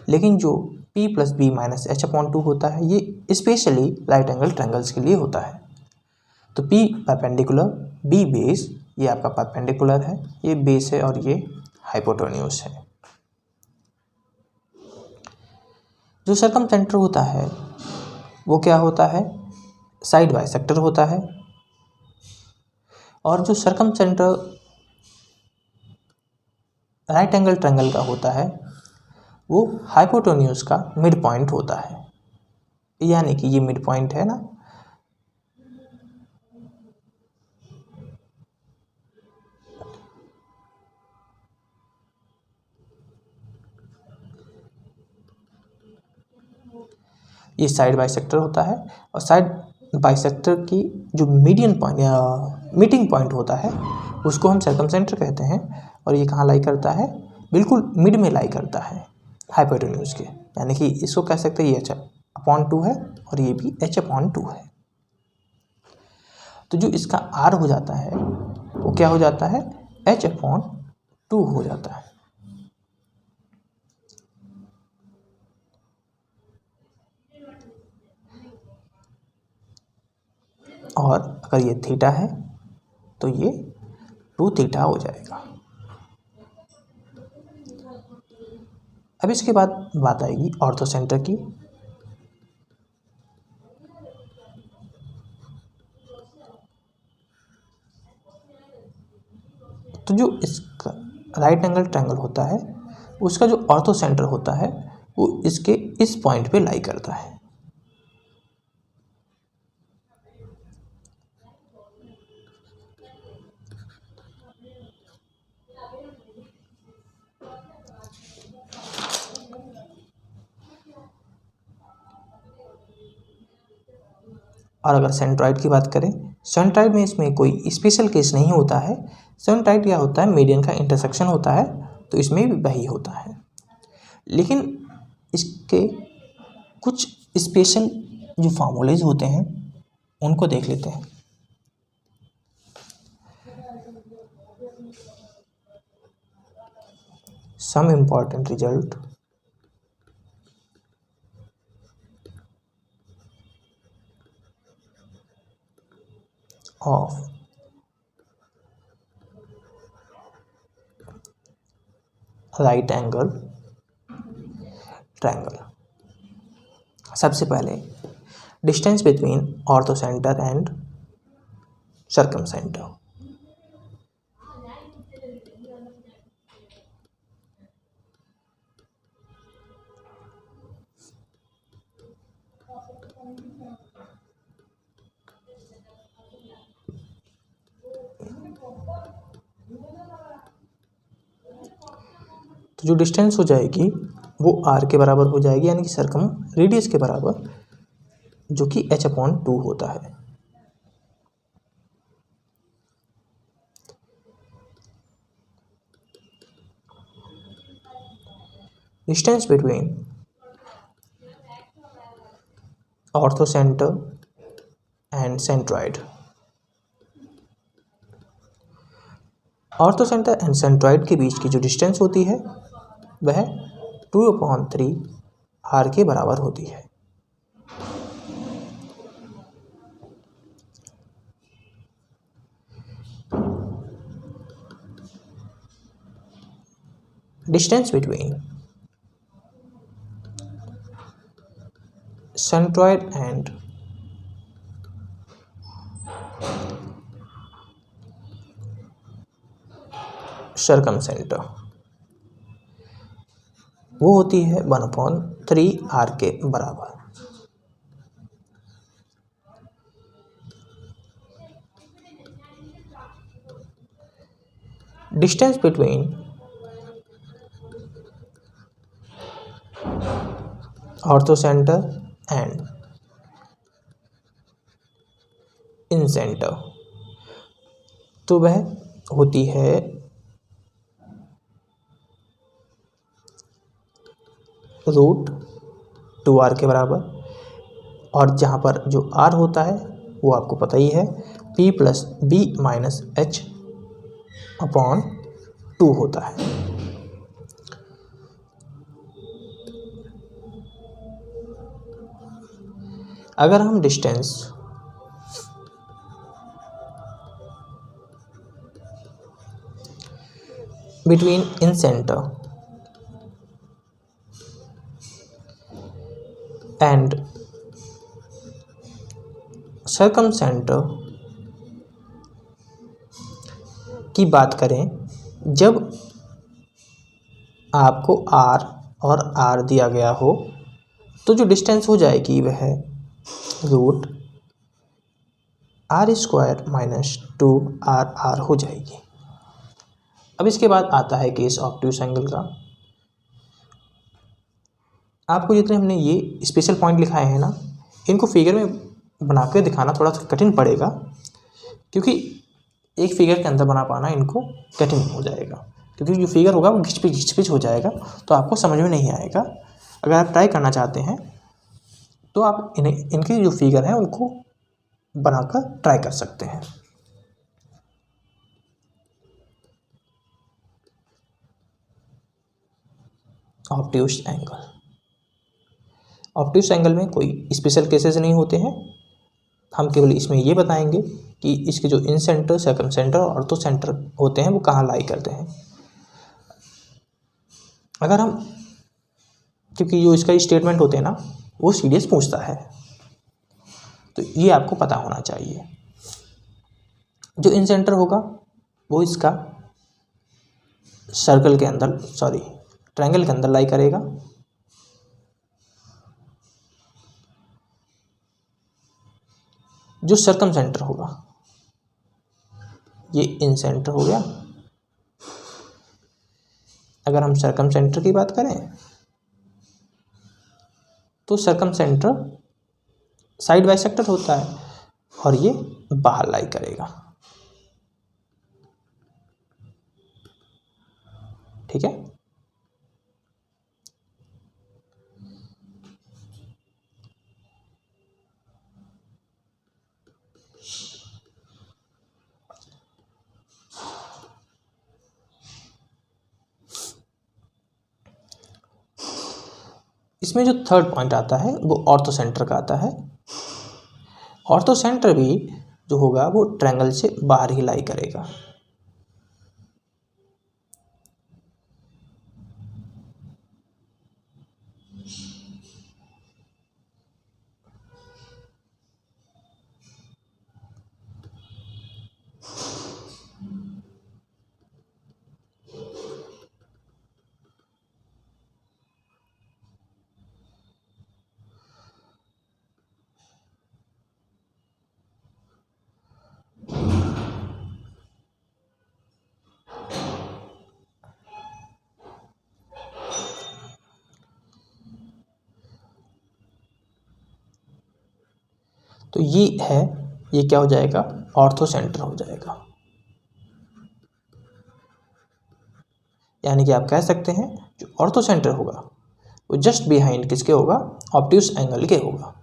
लेकिन जो P + P - H/2 होता है ये स्पेशली राइट एंगल ट्रायंगल्स के लिए होता है। तो P परपेंडिकुलर, B बेस, ये आपका परपेंडिकुलर है, ये बेस है और ये हाइपोटेन्यूज है। जो सर्कमसेंटर होता है वो क्या होता है, साइड बाइसेक्टर होता है। और जो सर्कमसेंटर राइट एंगल ट्रायंगल का होता है वो हाइपोटेन्यूज का मिड पॉइंट होता है, यानी कि ये मिड पॉइंट है ना, ये साइड बाइसेक्टर होता है। और साइड बाइसेक्टर की जो मीडियन पॉइंट या मीटिंग पॉइंट होता है उसको हम सर्कमसेंटर कहते हैं। और ये कहाँ लाई करता है, बिल्कुल मिड में लाई करता है हाइपोटेन्यूज के, यानी कि इसको कह सकते हैं ये H/2 है और ये भी H/2 है। तो जो इसका R हो जाता है वो क्या हो जाता है, H/2 हो जाता है। और अगर ये थीटा है तो ये 2 थीटा हो जाएगा। अब इसके बाद बात आएगी ऑर्थो सेंटर की। तो जो इसका राइट एंगल ट्रायंगल होता है उसका जो ऑर्थो सेंटर होता है वो इसके इस पॉइंट पे लाई करता है। और अगर सेंट्रॉइड की बात करें, सेंट्रॉइड में इसमें कोई स्पेशल केस नहीं होता है। सेंट्रॉइड क्या होता है, मीडियन का इंटरसेक्शन होता है, तो इसमें भी वही होता है। लेकिन इसके कुछ स्पेशल जो फार्मूलेज होते हैं उनको देख लेते हैं। Some important result of right angle triangle. सबसे पहले distance between orthocentre and circumcentre. तो जो डिस्टेंस हो जाएगी वो आर के बराबर हो जाएगी, यानी कि सर्कम रेडियस के बराबर, जो कि h/2 होता है। Distance between orthocentre and centroid. Ortho centre and centroid के बीच की जो डिस्टेंस होती है वह 2/3 आर के बराबर होती है। Distance between centroid and circum centre वो होती है 1/3 आर के बराबर। Distance between orthocentre and in centre तो वह होती है √2r के बराबर। और जहाँ पर जो r होता है वो आपको पता ही है, p + b - h/2 होता है। अगर हम distance between in centre and circum centre की बात करें, जब आपको r और r दिया गया हो तो जो डिस्टेंस हो जाएगी वह √r² - 2rr हो जाएगी। अब इसके बाद आता है केस ऑब्ट्यूस एंगल का। आपको जितने हमने ये स्पेशल पॉइंट लिखाए हैं ना, इनको फिगर में बना के दिखाना थोड़ा सा कठिन पड़ेगा, क्योंकि एक फिगर के अंदर बना पाना इनको कठिन हो जाएगा, क्योंकि जो फिगर होगा वो घिच-पिच हो जाएगा, तो आपको समझ में नहीं आएगा। अगर आप ट्राई करना चाहते हैं तो आप इनके जो फिगर हैं उनको बनाकर ट्राई कर सकते हैं। Obtuse angle. ऑब्ट्यूस एंगल में कोई स्पेशल केसेस नहीं होते हैं। हम केवल इसमें ये बताएंगे कि इसके जो इन सेंटर, सर्कम सेंटर और ऑर्थो सेंटर होते हैं वो कहाँ लाई करते हैं। अगर हम, क्योंकि जो इसका स्टेटमेंट होते हैं ना वो सीडीएस पूछता है, तो ये आपको पता होना चाहिए। जो इन सेंटर होगा वो इसका सर्कल के अंदर, ट्रायंगल के अंदर लाई करेगा। जो सर्कम सेंटर होगा ये इन सेंटर हो गया। अगर हम सर्कम सेंटर की बात करें तो सर्कम सेंटर साइड बाइसेक्टर होता है, और ये बाहर लाई करेगा। ठीक है, इसमें जो थर्ड पॉइंट आता है वो ऑर्थो सेंटर का आता है। ऑर्थो सेंटर भी जो होगा वो ट्रायंगल से बाहर ही लाई करेगा। तो ये है, ये क्या हो जाएगा, ऑर्थो सेंटर हो जाएगा। यानी कि आप कह सकते हैं जो ऑर्थो सेंटर होगा वो जस्ट बिहाइंड किसके होगा, ऑब्ट्यूस एंगल के होगा।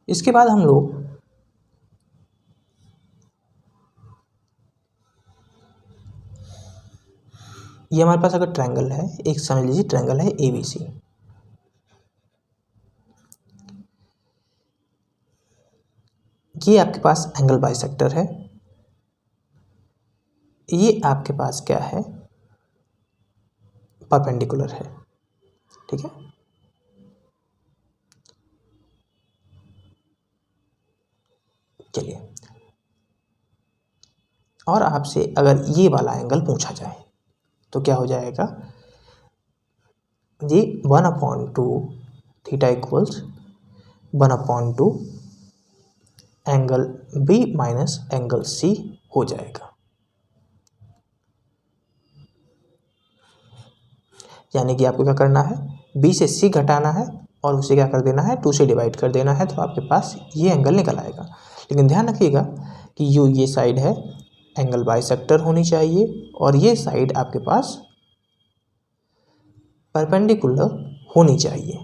इसके बाद हम लोग ये हमारे पास अगर ट्रायंगल है, एक समझ लीजिए ट्रायंगल है ABC। ये आपके पास एंगल बाइसेक्टर है, ये आपके पास क्या है, परपेंडिकुलर है। ठीक है, चलिए, और आपसे अगर ये वाला एंगल पूछा जाए तो क्या हो जाएगा, ये 1/2 theta equals 1/2 angle B minus angle C हो जाएगा। यानी कि आपको क्या करना है, B से C घटाना है और उसे क्या कर देना है, 2 से डिवाइड कर देना है, तो आपके पास ये एंगल निकल आएगा। लेकिन ध्यान रखिएगा कि ये साइड है एंगल बाइसेक्टर होनी चाहिए और ये साइड आपके पास परपेंडिकुलर होनी चाहिए।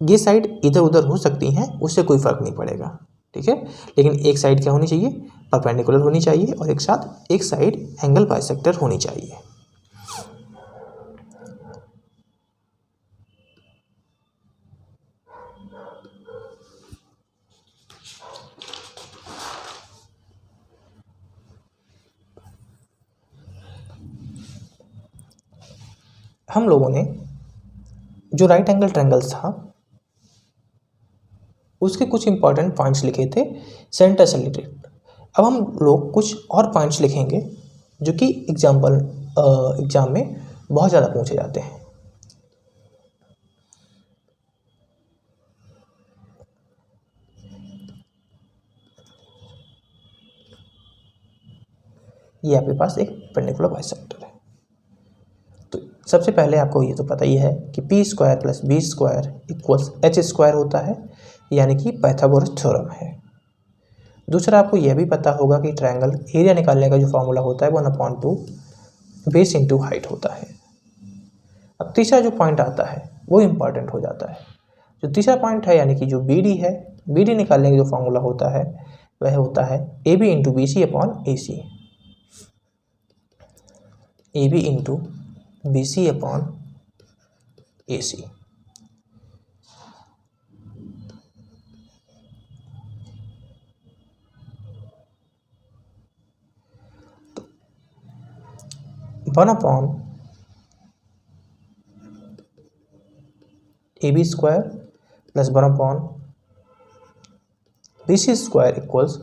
ये साइड इधर उधर हो सकती हैं, उससे कोई फर्क नहीं पड़ेगा। ठीक है, लेकिन एक साइड क्या होनी चाहिए, परपेंडिकुलर होनी चाहिए और एक साइड एंगल बाइसेक्टर होनी चाहिए। हम लोगों ने जो राइट एंगल ट्रायंगल्स था उसके कुछ इंपॉर्टेंट पॉइंट्स लिखे थे सेंटर से रिलेटेड। अब हम लोग कुछ और पॉइंट्स लिखेंगे जो कि एग्जाम में बहुत ज़्यादा पूछे जाते हैं। ये आपके पास एक परपेंडिकुलर बाइसेक्टर है। तो सबसे पहले आपको ये तो पता ही है कि p² + b² इक्वल्स h² होता है, यानी कि पाइथागोरस थ्योरम है। दूसरा आपको यह भी पता होगा कि ट्रायंगल एरिया निकालने का जो फॉर्मूला होता है 1/2 बेस इंटू हाइट होता है। अब तीसरा जो पॉइंट आता है वो इम्पॉर्टेंट हो जाता है। जो तीसरा पॉइंट है यानी कि जो BD है, BD निकालने का जो फॉर्मूला होता है वह होता है AB into BC upon AC। AB into BC upon AC। तो 1/AB² plus 1/BC² equals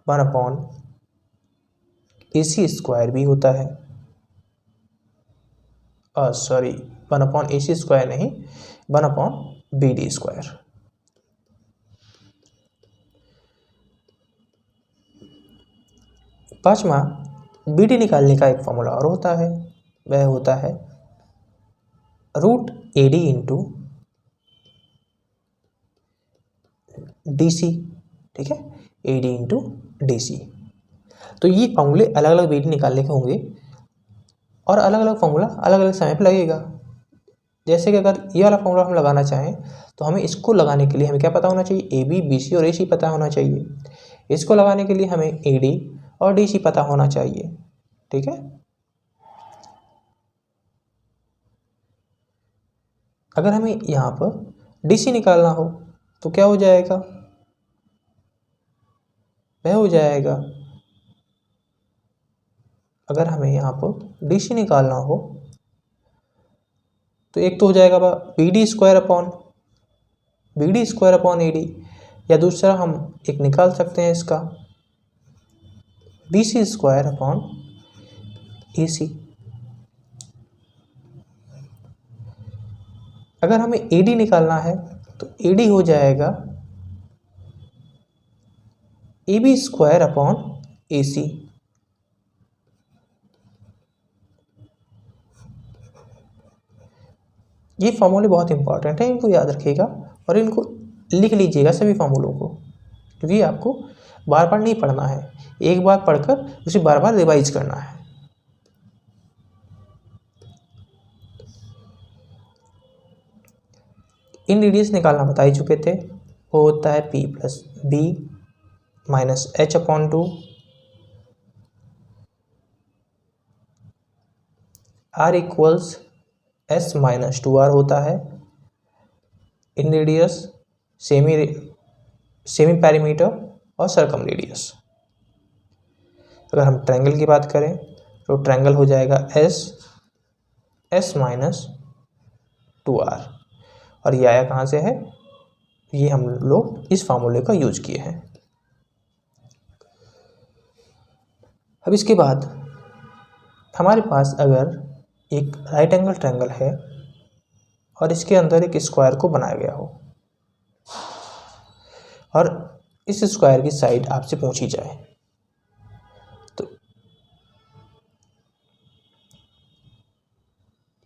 1/AC² भी होता है। सॉरी, 1/AC² नहीं, 1/BD²। पाँचवा, बी डी निकालने का एक फॉर्मूला और होता है, वह होता है root A D into D C. ठीक है, A D into D C. तो ये फॉर्मूले अलग अलग बी डी निकालने के होंगे और अलग अलग फॉर्मूला अलग अलग समय पर लगेगा। जैसे कि अगर ये वाला फॉर्मूला हम लगाना चाहें तो हमें इसको लगाने के लिए हमें क्या पता होना चाहिए, ए बी, बी सी और ए सी पता होना चाहिए। इसको लगाने के लिए हमें ए डी और डी सी पता होना चाहिए। ठीक है, अगर हमें यहाँ पर डी सी निकालना हो तो क्या हो जाएगा, वह हो जाएगा, अगर हमें यहाँ पर डी सी निकालना हो तो एक तो हो जाएगा B D square upon A D, या दूसरा हम एक निकाल सकते हैं इसका B C square upon A C. अगर हमें ए डी निकालना है तो ए डी हो जाएगा A B square upon A सी। ये फॉर्मूले बहुत इंपॉर्टेंट है, इनको याद रखिएगा और इनको लिख लीजिएगा सभी फॉर्मूलों को, क्योंकि आपको बार बार नहीं पढ़ना है, एक बार पढ़कर उसे बार बार रिवाइज करना है। इन रेडियस निकालना बता ही चुके थे, वो होता है p plus B minus H upon 2, R equals S minus 2r होता है। इन रेडियस सेमी पैरीमीटर और सर्कम रेडियस। अगर हम ट्रायंगल की बात करें तो ट्रायंगल हो जाएगा एस माइनस 2r, और ये आया कहाँ से है, ये हम लोग इस फार्मूले का यूज किए हैं। अब इसके बाद हमारे पास अगर एक राइट एंगल ट्रायंगल है और इसके अंदर एक स्क्वायर को बनाया गया हो और इस स्क्वायर की साइड आपसे पूछी जाए, तो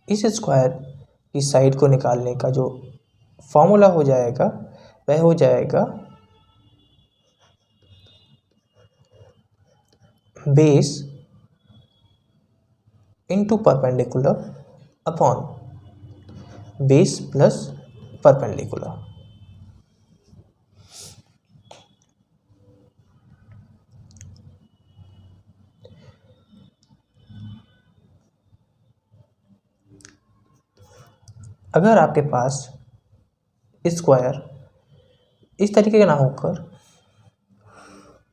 इस स्क्वायर की साइड को निकालने का जो फॉर्मूला हो जाएगा वह हो जाएगा base into perpendicular upon base plus perpendicular. अगर आपके पास स्क्वायर इस तरीके का ना होकर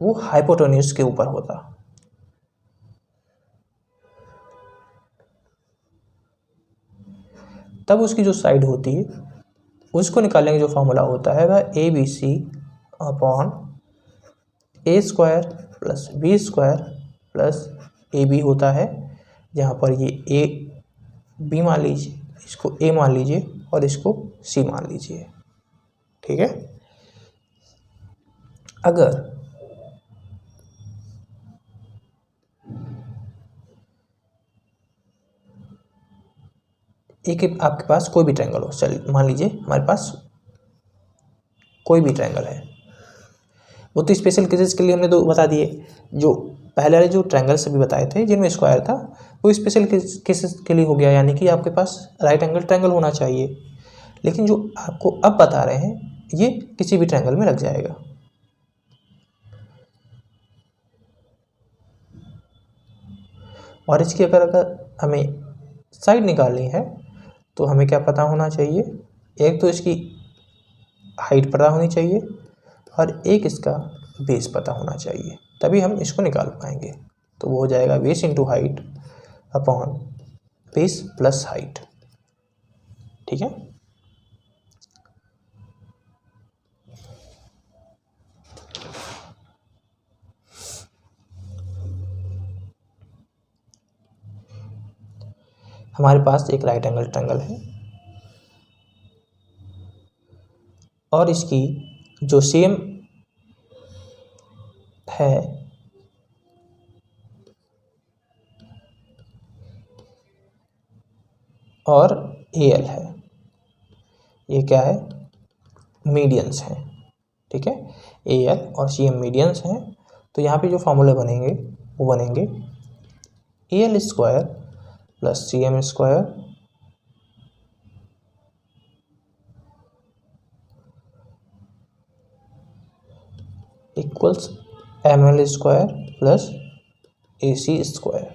वो हाइपोटेन्यूज के ऊपर होता, तब उसकी जो साइड होती है उसको निकालने का जो फॉर्मूला होता है वह A B C upon A square plus B square plus A B होता है, जहाँ पर ये ए बी मान लीजिए, इसको ए मान लीजिए और इसको सी मान लीजिए। ठीक है, अगर एक आपके पास कोई भी ट्रायंगल हो, चलिए मान लीजिए हमारे पास कोई भी ट्रायंगल है, वो तो स्पेशल केसेस के लिए हमने तो बता दिए, जो पहले वाले जो ट्रायंगल्स भी बताए थे जिनमें स्क्वायर था वो स्पेशल केसेस के लिए हो गया, यानी कि आपके पास राइट एंगल ट्रायंगल होना चाहिए। लेकिन जो आपको अब बता रहे हैं ये किसी भी ट्रायंगल में लग जाएगा। और इसकी अगर हमें साइड निकालनी है तो हमें क्या पता होना चाहिए, एक तो इसकी हाइट पता होनी चाहिए और एक इसका बेस पता होना चाहिए, तभी हम इसको निकाल पाएंगे। तो वो हो जाएगा base into height upon base plus height. ठीक है, हमारे पास एक राइट एंगल ट्रायंगल है और इसकी जो सेम है और AL है, ये क्या है, मीडियंस हैं, ठीक है। AL और CM मीडियंस हैं, तो यहाँ पे जो फॉर्मूले बनेंगे वो बनेंगे AL square plus CM square equals ML square plus AC square.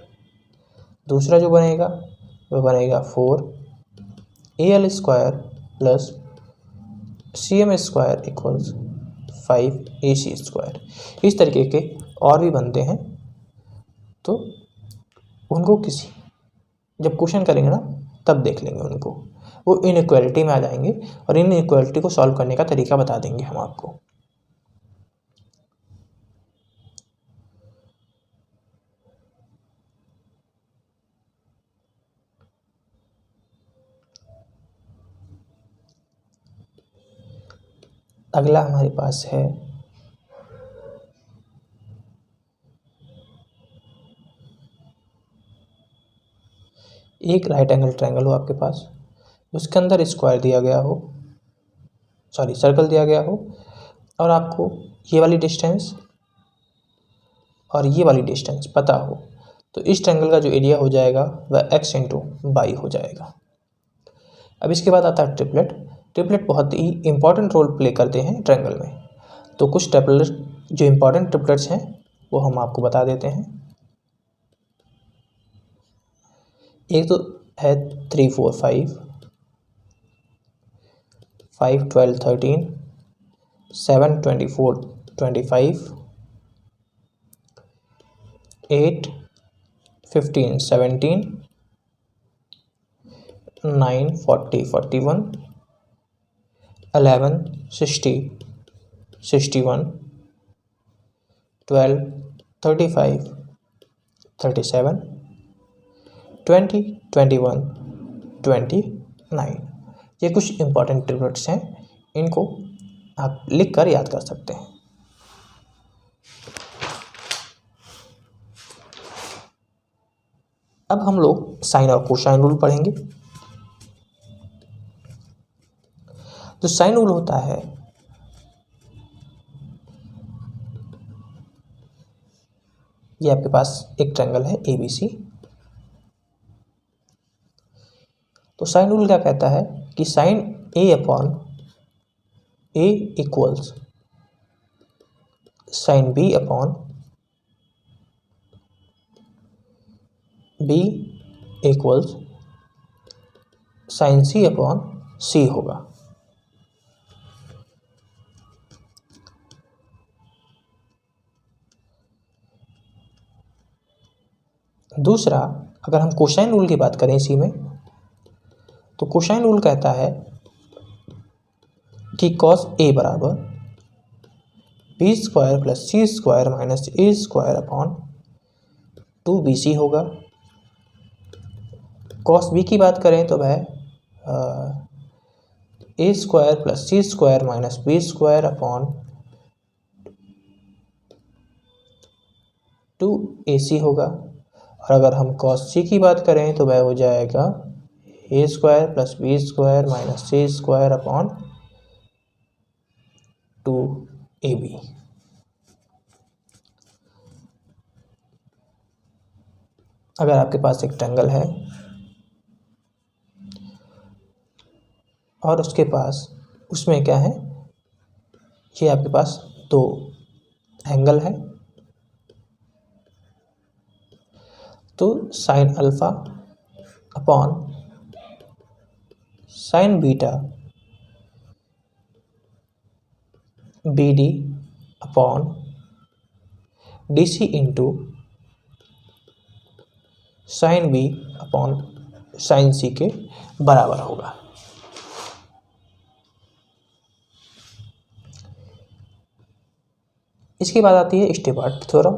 दूसरा जो बनेगा वो बनेगा 4AL square plus CM square equals 5AC square. इस तरीके के और भी बनते हैं, तो उनको किसी जब क्वेश्चन करेंगे ना तब देख लेंगे उनको, वो इनइक्वालिटी में आ जाएंगे और इनइक्वालिटी को सॉल्व करने का तरीका बता देंगे हम आपको। अगला हमारे पास है एक राइट एंगल ट्रायंगल हो आपके पास, उसके अंदर स्क्वायर दिया गया हो, सॉरी सर्कल दिया गया हो, और आपको ये वाली डिस्टेंस और ये वाली डिस्टेंस पता हो, तो इस ट्रायंगल का जो एरिया हो जाएगा वह x इंटू बाई हो जाएगा। अब इसके बाद आता है ट्रिपलेट। ट्रिपलेट बहुत ही इंपॉर्टेंट रोल प्ले करते हैं ट्रायंगल में, तो कुछ ट्रिपलेट जो इंपॉर्टेंट ट्रिपलेट्स हैं वो हम आपको बता देते हैं। एक तो है 3 4 5, 5 12 13, 7 24 25, 8 15 17, 9 40 41, 11 60 61, 12 35 37, 20 21 29। ये कुछ इंपॉर्टेंट ट्रिपलेट्स हैं, इनको आप लिख कर याद कर सकते हैं। अब हम लोग साइन और कोसाइन रूल पढ़ेंगे। तो साइन रूल होता है ये आपके पास एक ट्रायंगल है ABC, तो साइन रूल क्या कहता है कि sine A upon A equals sine B upon B equals sine C upon C होगा। दूसरा, अगर हम कोसाइन रूल की बात करें इसी में, तो कोसाइन रूल कहता है कि cos A बराबर B square plus C square minus A square upon 2BC होगा। cos B की बात करें तो वह A square plus C square minus B square upon 2AC होगा। और अगर हम cos C की बात करें तो वह हो जाएगा A square plus B square minus C square upon 2AB। अगर आपके पास एक ट्रायंगल है और उसके पास उसमें क्या है, ये आपके पास दो एंगल है, तो sine alpha upon sine beta BD upon DC into sine B upon sine C के बराबर होगा। इसके बाद आती है स्टेपार्ट थ्योरम।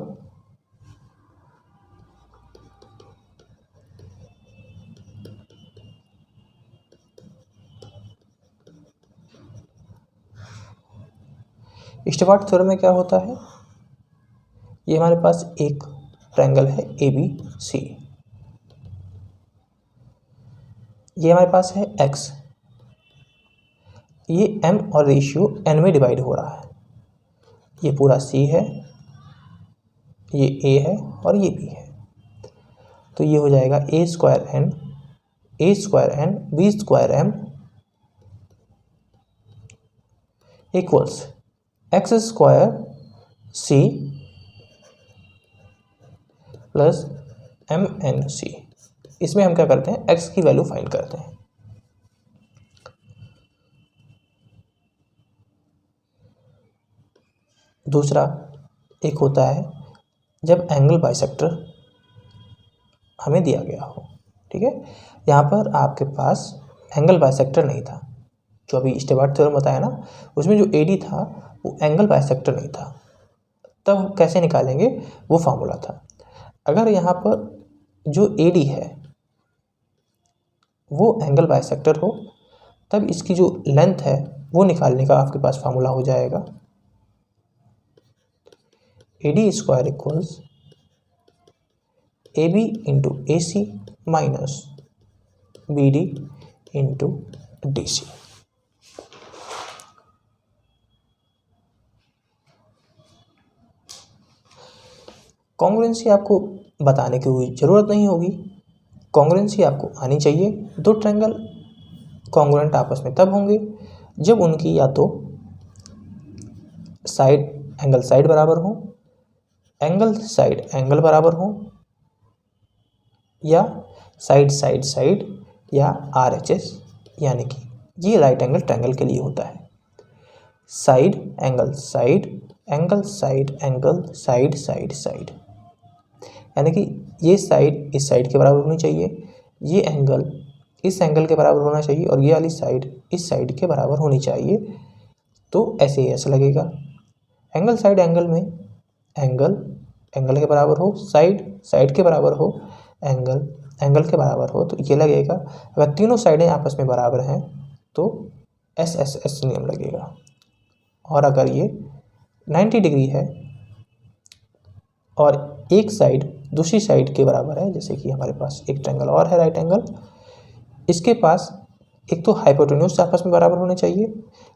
स्टेपार्ट थ्योरम में क्या होता है, ये हमारे पास एक ट्रायंगल है ABC, ये हमारे पास है x, ये m और रेशियो n में डिवाइड हो रहा है, ये पूरा c है, ये a है और ये b है। तो ये हो जाएगा a square n b square m equals x square c plus mnc। इसमें हम क्या करते हैं, x की वैल्यू फाइंड करते हैं। दूसरा एक होता है जब एंगल बाइसेक्टर हमें दिया गया हो, ठीक है। यहाँ पर आपके पास एंगल बाइसेक्टर नहीं था, जो अभी स्टेबार्ट थ्योरम बताया ना, उसमें जो AD था वो एंगल बाइसेक्टर नहीं था, तब कैसे निकालेंगे, वो फार्मूला था। अगर यहाँ पर जो AD है वो एंगल बाइसेक्टर हो, तब इसकी जो लेंथ है वो निकालने का आपके पास फार्मूला हो जाएगा AD square equals AB into AC minus BD into DC। Congruency आपको बताने की कोई ज़रूरत नहीं होगी, कॉन्ग्रुएंसी आपको आनी चाहिए। दो ट्रायंगल कॉन्ग्रुएंट आपस में तब होंगे जब उनकी या तो एंगल साइड बराबर हो, एंगल बराबर हो, या साइड या RHS, यानी कि ये राइट एंगल ट्रायंगल के लिए होता है। साइड एंगल साइड, यानी कि ये साइड इस साइड के बराबर होनी चाहिए, ये एंगल इस एंगल के बराबर होना चाहिए और ये वाली साइड इस साइड के बराबर होनी चाहिए। तो ऐसे ही ऐसा लगेगा। एंगल साइड एंगल में एंगल के बराबर हो, साइड के बराबर हो, एंगल के बराबर हो, तो ये लगेगा। अगर तीनों साइडें आपस में बराबर हैं तो SSS नियम लगेगा। और अगर ये 90 डिग्री है और एक साइड दूसरी साइड के बराबर है, जैसे कि हमारे पास एक ट्रायंगल और है राइट एंगल, इसके पास एक तो हाइपोटेन्यूज आपस में बराबर होने चाहिए,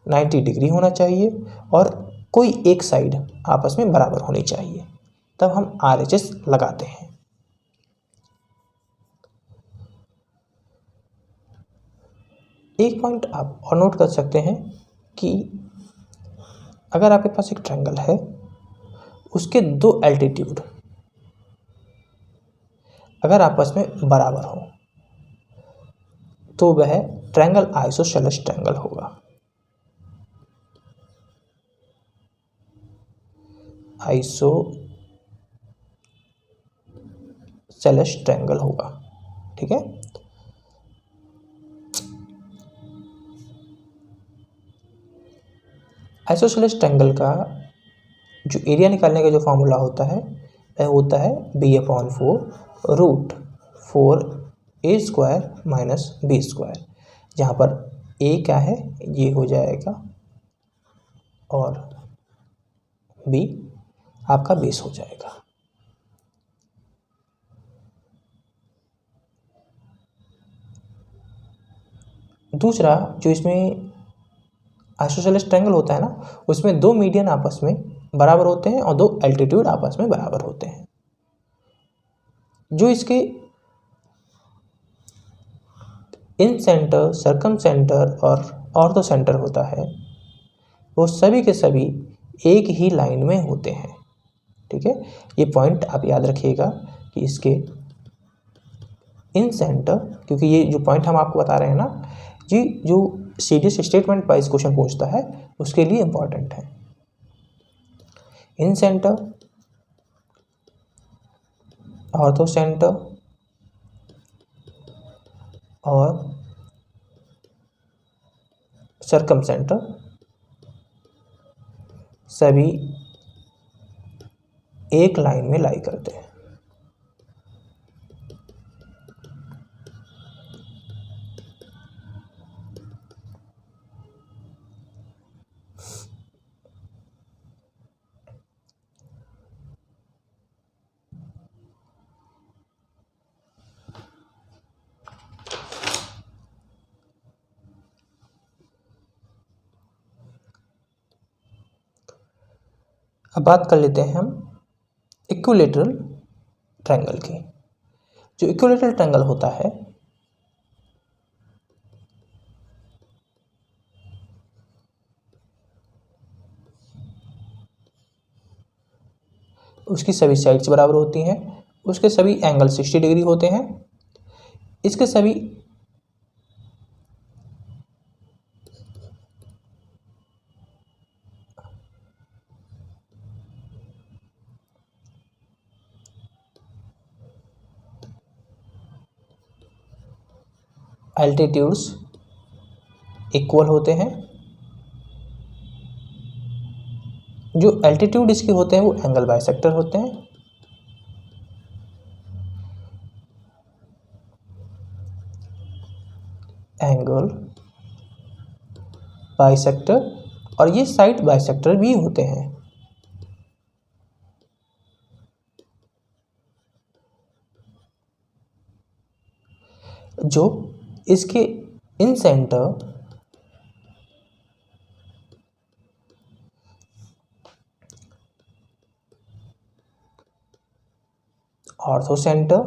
90 डिग्री होना चाहिए और कोई एक साइड आपस में बराबर होनी चाहिए, तब हम RHS लगाते हैं। एक पॉइंट आप और नोट कर सकते हैं कि अगर आपके पास एक ट्रायंगल है, उसके दो एल्टीट्यूड अगर आपस में बराबर हो तो वह ट्रायंगल आइसोसेलेस ट्रायंगल होगा। आइसोसेलेस ट्रायंगल होगा, ठीक है। आइसोसेलेस ट्रायंगल का जो एरिया निकालने का जो फॉर्मूला होता है वह होता है b/4√4a² माइनस b², जहाँ पर a क्या है, ये हो जाएगा और b आपका बेस हो जाएगा। दूसरा जो इसमें आइसोसेलेस ट्रायंगल होता है ना, उसमें दो मीडियन आपस में बराबर होते हैं और दो एल्टीट्यूड आपस में बराबर होते हैं। जो इसके इन सेंटर, सर्कम सेंटर और ऑर्थो सेंटर होता है, वो सभी के सभी एक ही लाइन में होते हैं, ठीक है। ये पॉइंट आप याद रखिएगा कि इसके इन सेंटर, क्योंकि ये जो पॉइंट हम आपको बता रहे हैं ना, ये जो सीरियस स्टेटमेंट वाइज क्वेश्चन पूछता है उसके लिए इंपॉर्टेंट है। इन सेंटर, ऑर्थो सेंटर और सर्कम सेंटर सभी एक लाइन में लाई करते हैं। अब बात कर लेते हैं हम इक्विलैटरल ट्रायंगल की। जो इक्विलैटरल ट्रायंगल होता है उसकी सभी साइड्स बराबर होती हैं, उसके सभी एंगल 60 डिग्री होते हैं, इसके सभी एल्टीट्यूड्स इक्वल होते हैं। जो एल्टीट्यूड इसके होते हैं वो एंगल बाइसेक्टर होते हैं। एंगल बाइसेक्टर, और ये साइड बाइसेक्टर भी होते हैं। जो इसके incentre orthocentre,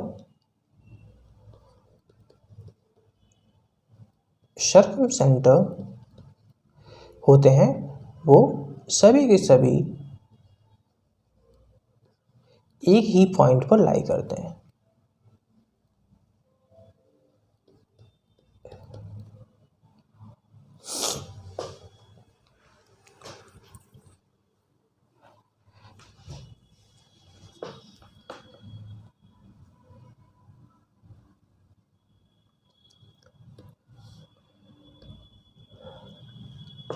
circumcentre होते हैं, वो सभी के सभी एक ही पॉइंट पर लाई करते हैं।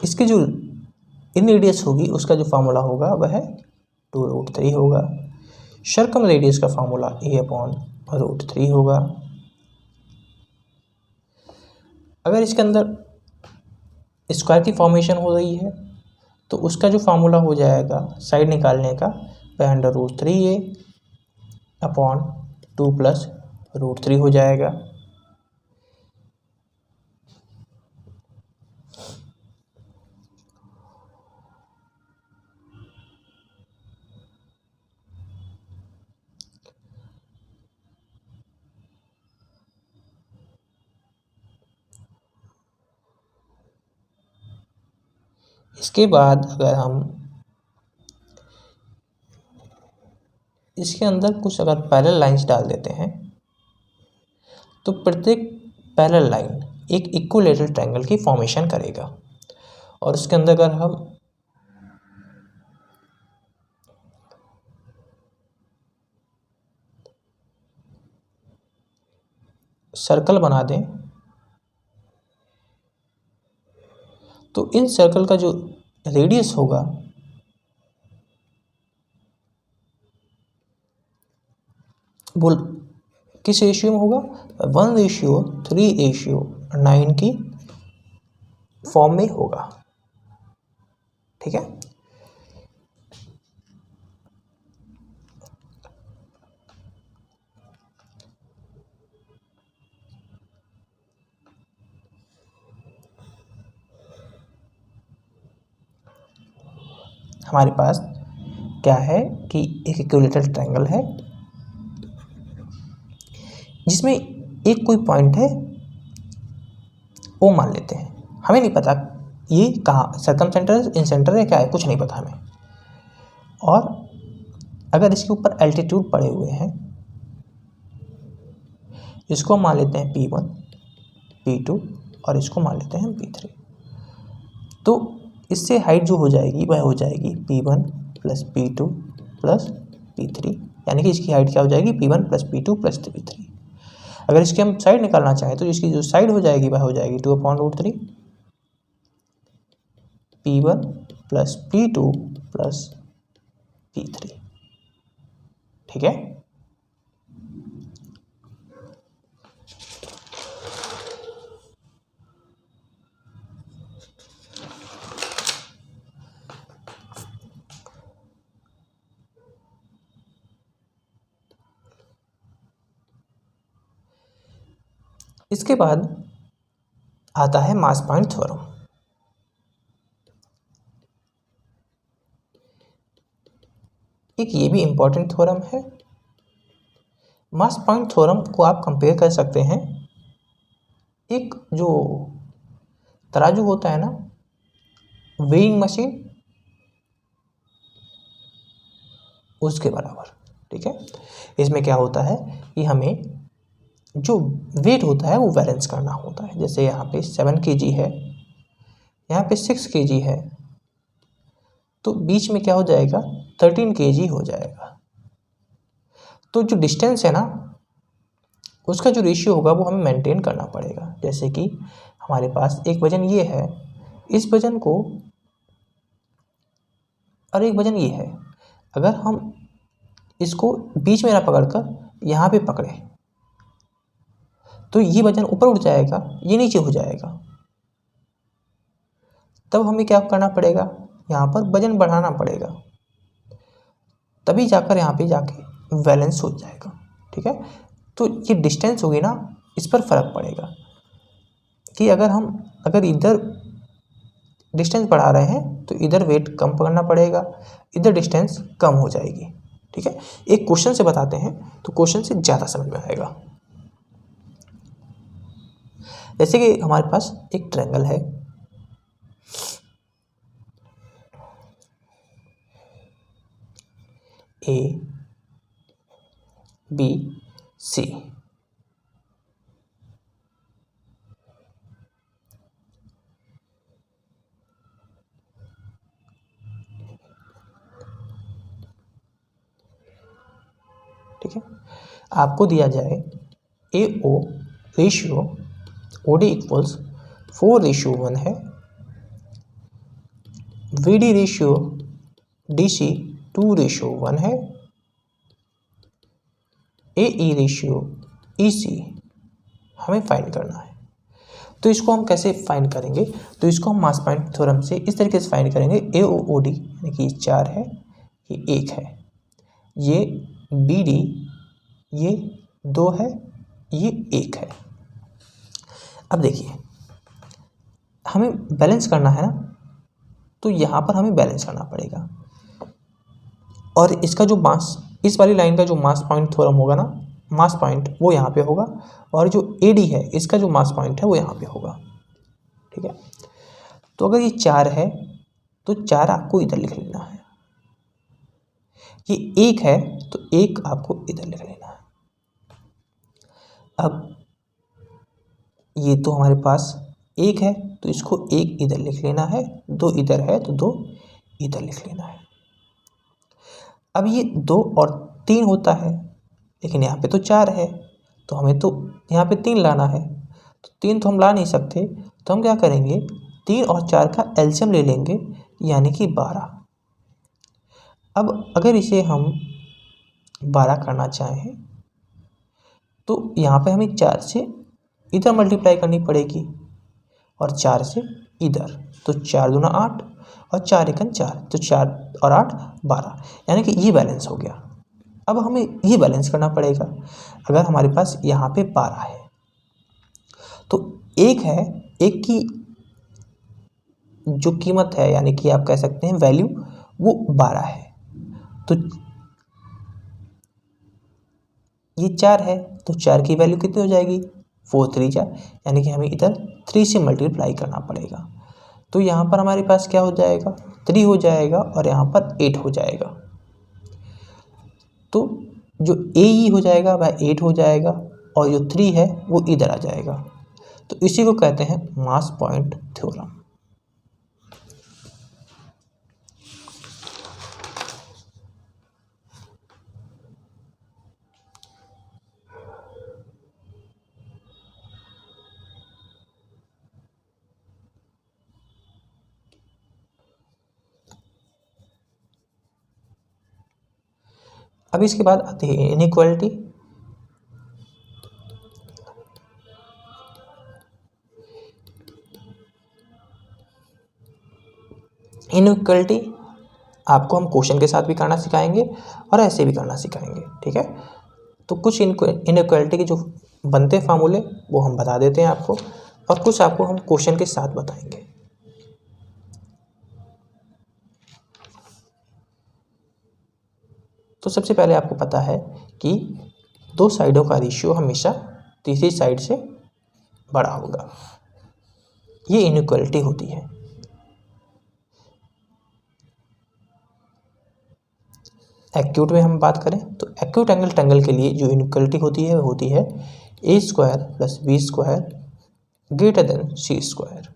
इसकी जो इन रेडियस होगी उसका जो फार्मूला होगा वह 2√3 होगा। सर्कम रेडियस का फार्मूला a/√3 होगा। अगर इसके अंदर स्क्वायर की फॉर्मेशन हो रही है तो उसका जो फार्मूला हो जाएगा साइड निकालने का वह √3a/2 + √3 हो जाएगा। इसके बाद अगर हम इसके अंदर कुछ अगर पैरेलल लाइंस डाल देते हैं तो प्रत्येक पैरेलल लाइन एक इक्विलैटरल ट्रायंगल की फॉर्मेशन करेगा। और उसके अंदर अगर हम सर्कल बना दें तो इन सर्कल का जो रेडियस होगा वो किस रेशियो में होगा, 1:3:9 की फॉर्म में होगा। ठीक है। हमारे पास क्या है कि एक इक्विलैटरल ट्रायंगल है जिसमें एक कोई पॉइंट है वो मान लेते हैं, हमें नहीं पता ये कहाँ सर्कम सेंटर इन सेंटर है क्या है, कुछ नहीं पता हमें। और अगर इसके ऊपर एल्टीट्यूड पड़े हुए हैं, इसको मान लेते हैं P1 P2 और इसको मान लेते हैं P3। तो इससे हाइट जो हो जाएगी वह हो जाएगी P1 + P2 + P3, यानी कि इसकी हाइट क्या हो जाएगी P1 + P2 + P3। अगर इसकी हम साइड निकालना चाहें तो इसकी जो साइड हो जाएगी वह हो जाएगी 2/√3 P1 + P2 + P3। ठीक है। इसके बाद आता है मास पॉइंट थ्योरम। एक ये भी इम्पोर्टेंट थ्योरम है। मास पॉइंट थ्योरम को आप कंपेयर कर सकते हैं एक जो तराजू होता है ना, वेइंग मशीन, उसके बराबर। ठीक है, इसमें क्या होता है कि हमें जो वेट होता है वो बैलेंस करना होता है। जैसे यहाँ पे 7 kg है, यहाँ पे 6 kg है, तो बीच में क्या हो जाएगा, 13 kg हो जाएगा। तो जो डिस्टेंस है ना, उसका जो रेशियो होगा वो हमें मेंटेन करना पड़ेगा। जैसे कि हमारे पास एक वजन ये है, इस वजन को, और एक वजन ये है, अगर हम इसको बीच में ना पकड़कर यहाँ पे पकड़े तो ये वजन ऊपर उठ जाएगा, ये नीचे हो जाएगा। तब हमें क्या करना पड़ेगा, यहाँ पर वजन बढ़ाना पड़ेगा, तभी जाकर यहाँ पे जाके बैलेंस हो जाएगा। ठीक है, तो ये डिस्टेंस होगी ना, इस पर फर्क पड़ेगा कि अगर इधर डिस्टेंस बढ़ा रहे हैं तो इधर वेट कम पकड़ना पड़ेगा, इधर डिस्टेंस कम हो जाएगी। ठीक है, एक क्वेश्चन से बताते हैं तो क्वेश्चन से ज़्यादा समझ में आएगा। जैसे कि हमारे पास एक ट्रायंगल है, ए बी सी, ठीक है, आपको दिया जाए A O ratio O D equals 4:1 है, B D ratio D C 2:1 है, ए ई रेशियो ई सी हमें फाइंड करना है। तो इसको हम कैसे फाइंड करेंगे, तो इसको हम मास पॉइंट थ्योरम से इस तरीके से फाइंड करेंगे। ए ओ ओ डी यानी कि 4 है, ये 1 है, ये बी डी ये 2 है, ये 1 है। अब देखिए हमें बैलेंस करना है ना, तो यहाँ पर हमें बैलेंस करना पड़ेगा, और इसका जो मास, इस वाली लाइन का जो मास पॉइंट थ्योरम होगा ना, मास पॉइंट वो यहाँ पे होगा, और जो ए डी है इसका जो मास पॉइंट है वो यहाँ पे होगा। ठीक है, तो अगर ये 4 है तो 4 आपको इधर लिख लेना है, ये 1 है तो 1 आपको इधर लिख लेना है। अब ये तो हमारे पास 1 है तो इसको 1 इधर लिख लेना है, 2 इधर है तो 2 इधर लिख लेना है। अब ये 2 और 3 होता है, लेकिन यहाँ पे तो 4 है, तो हमें तो यहाँ पे 3 लाना है, तो 3 तो हम ला नहीं सकते, तो हम क्या करेंगे, 3 और 4 का एलसीएम ले लेंगे, यानी कि 12। अब अगर इसे हम 12 करना चाहें तो यहाँ पे हमें 4 से इधर मल्टीप्लाई करनी पड़ेगी और 4 से इधर, तो 4 दूना 8 और 4 एकन 4, तो 4 और 8 12, यानी कि ये बैलेंस हो गया। अब हमें ये बैलेंस करना पड़ेगा। अगर हमारे पास यहाँ पे 12 है तो 1 है, 1 की जो कीमत है यानी कि आप कह सकते हैं वैल्यू, वो 12 है, तो ये 4 है तो 4 की वैल्यू कितनी हो जाएगी, 4 3 जा, यानी कि हमें इधर 3 से मल्टीप्लाई करना पड़ेगा। तो यहाँ पर हमारे पास क्या हो जाएगा, 3 हो जाएगा और यहाँ पर 8 हो जाएगा। तो जो ए ई हो जाएगा वह 8 हो जाएगा और जो 3 है वो इधर आ जाएगा। तो इसी को कहते हैं मास पॉइंट थ्योरम। अब इसके बाद आती है इनइक्वालिटी। इनइक्वालिटी आपको हम क्वेश्चन के साथ भी करना सिखाएंगे और ऐसे भी करना सिखाएंगे। ठीक है, तो कुछ इनइक्वालिटी के जो बनते फार्मूले वो हम बता देते हैं आपको, और कुछ आपको हम क्वेश्चन के साथ बताएंगे। तो सबसे पहले आपको पता है कि दो साइडों का रेशियो हमेशा तीसरी साइड से बड़ा होगा, ये इनइक्वालिटी होती है। एक्यूट में हम बात करें तो एक्यूट एंगल ट्रायंगल के लिए जो इनइक्वालिटी होती है वो होती है A square plus B square greater than C square.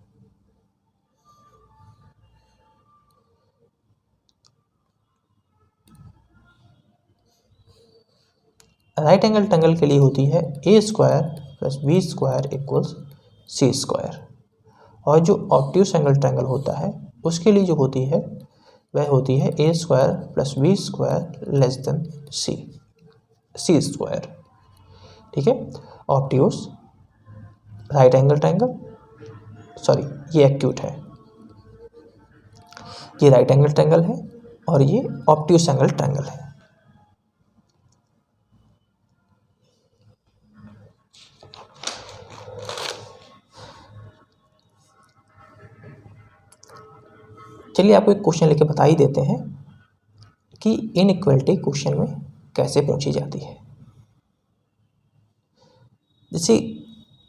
Right angle triangle के लिए होती है A square plus B square equals C square. और जो ऑब्ट्यूस एंगल ट्रायंगल होता है उसके लिए जो होती है वह होती है A square plus B square less than C square. ठीक है, obtuse right angle triangle, sorry ये एक्यूट है, ये राइट एंगल ट्रायंगल है और ये ऑब्ट्यूस एंगल ट्रायंगल है। चलिए आपको एक क्वेश्चन लेके बता ही देते हैं कि इनइक्वालिटी क्वेश्चन में कैसे पूछी जाती है। जैसे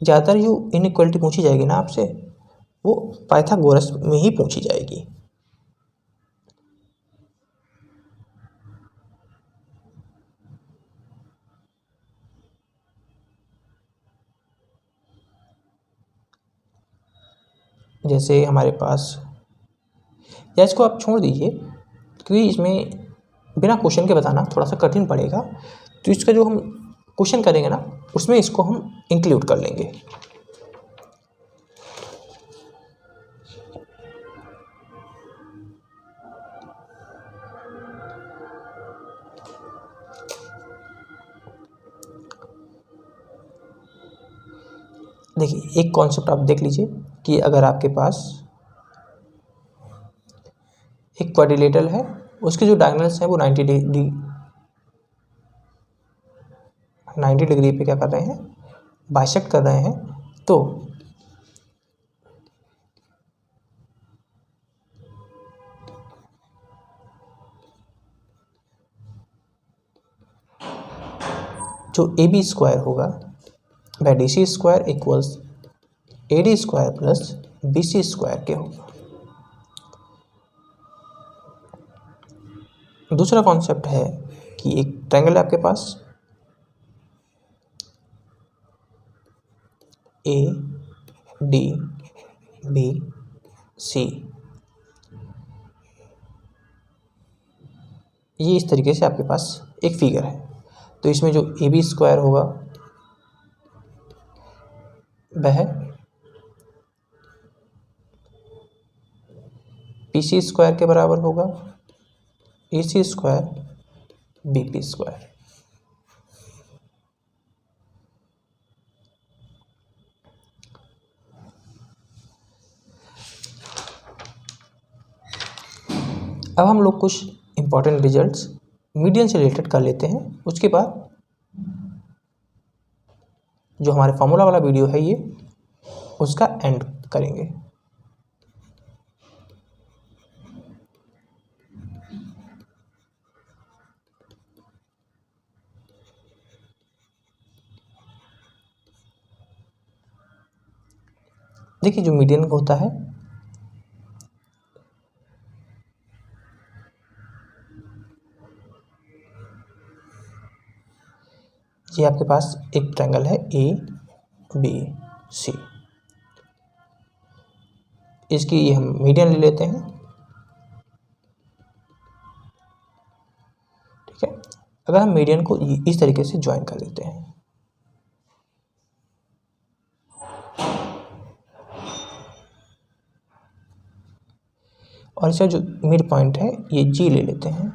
ज़्यादातर जो इनइक्वालिटी पूछी जाएगी ना आपसे वो पाइथागोरस में ही पूछी जाएगी। जैसे हमारे पास, या इसको आप छोड़ दीजिए क्योंकि इसमें बिना क्वेश्चन के बताना थोड़ा सा कठिन पड़ेगा, तो इसका जो हम क्वेश्चन करेंगे ना उसमें इसको हम इंक्लूड कर लेंगे। देखिए एक कॉन्सेप्ट आप देख लीजिए कि अगर आपके पास एक क्वाड्रिलेटरल है, उसके जो डायगोनल्स हैं वो 90 डिग्री पे क्या कर रहे हैं, बाइसेक्ट कर रहे हैं। तो जो ए बी स्क्वायर होगा वह D C square equals A D square plus B C square के होगा। दूसरा कॉन्सेप्ट है कि एक ट्रायंगल है आपके पास ए डी बी सी, ये इस तरीके से आपके पास एक फिगर है। तो इसमें जो ए बी स्क्वायर होगा वह पी सी स्क्वायर के बराबर होगा, ए सी स्क्वायर बी पी स्क्वायर। अब हम लोग कुछ इंपॉर्टेंट रिजल्ट्स मीडियन से रिलेटेड कर लेते हैं, उसके बाद जो हमारे फॉर्मूला वाला वीडियो है ये उसका एंड करेंगे। देखिए जो मीडियन होता है ये आपके पास एक ट्रायंगल है ए बी सी, इसकी ये हम मीडियन ले लेते हैं। ठीक है, अगर हम मीडियन को इस तरीके से ज्वाइन कर लेते हैं, और इसका जो मिड पॉइंट है ये जी ले लेते हैं,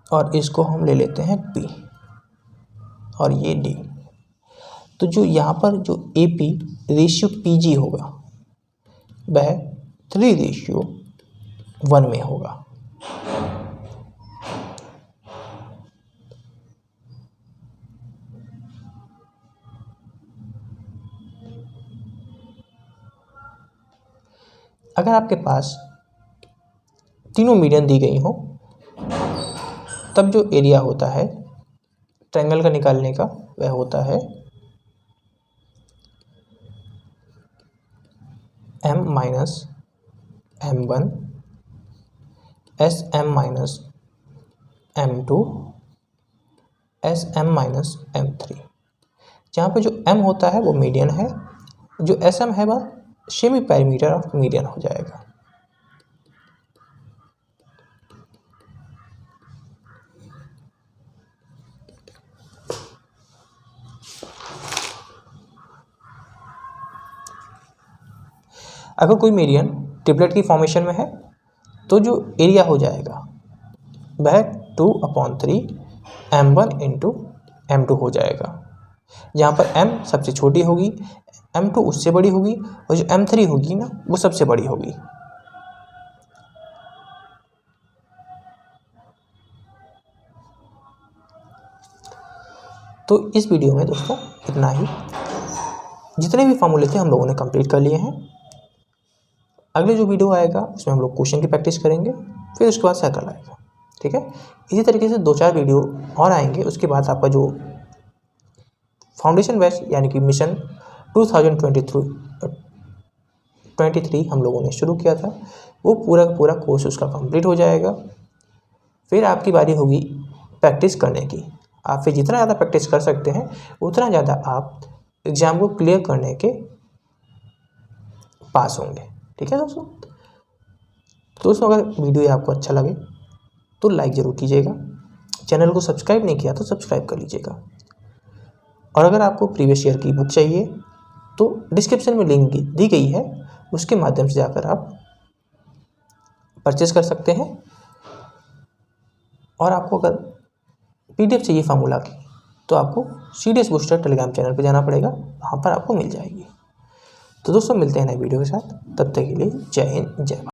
और इसको हम ले लेते हैं पी और ये डी। तो जो यहाँ पर जो A P ratio P G होगा वह 3:1 में होगा। अगर आपके पास तीनों मीडियन दी गई हो, तब जो एरिया होता है ट्रायंगल का निकालने का वह होता है m minus m1 sm minus m2 sm minus m3। जहाँ पे जो m होता है वो मीडियन है, जो sm है वह सेमी पैरामीटर ऑफ मीडियन हो जाएगा। अगर कोई मीडियन ट्रिपलेट की फॉर्मेशन में है तो जो एरिया हो जाएगा वह 2/3 m1 इंटू m2 हो जाएगा, जहाँ पर m सबसे छोटी होगी, m2 उससे बड़ी होगी और जो m3 होगी ना वो सबसे बड़ी होगी। तो इस वीडियो में दोस्तों इतना ही। जितने भी फॉर्मूले थे हम लोगों ने कंप्लीट कर लिए हैं। अगले जो वीडियो आएगा उसमें हम लोग क्वेश्चन की प्रैक्टिस करेंगे, फिर उसके बाद सर्कल आएगा। ठीक है, इसी तरीके से 2-4 वीडियो और आएंगे। उसके बाद आपका जो फाउंडेशन बैच यानी कि मिशन 2023 हम लोगों ने शुरू किया था, वो पूरा पूरा कोर्स उसका कंप्लीट हो जाएगा। फिर आपकी बारी होगी प्रैक्टिस करने की। आप फिर जितना ज़्यादा प्रैक्टिस कर सकते हैं उतना ज़्यादा आप एग्ज़ाम को क्लियर करने के पास होंगे। ठीक है दोस्तों, अगर वीडियो आपको अच्छा लगे तो लाइक ज़रूर कीजिएगा, चैनल को सब्सक्राइब नहीं किया तो सब्सक्राइब कर लीजिएगा। और अगर आपको प्रीवियस ईयर की बुक चाहिए तो डिस्क्रिप्शन में लिंक दी गई है, उसके माध्यम से जाकर आप परचेज कर सकते हैं। और आपको अगर PDF चाहिए फार्मूला की तो आपको CDS बूस्टर टेलीग्राम चैनल पर जाना पड़ेगा, वहाँ पर आपको मिल जाएगी। तो दोस्तों मिलते हैं नए वीडियो के साथ, तब तक के लिए जय हिंद जय भारत।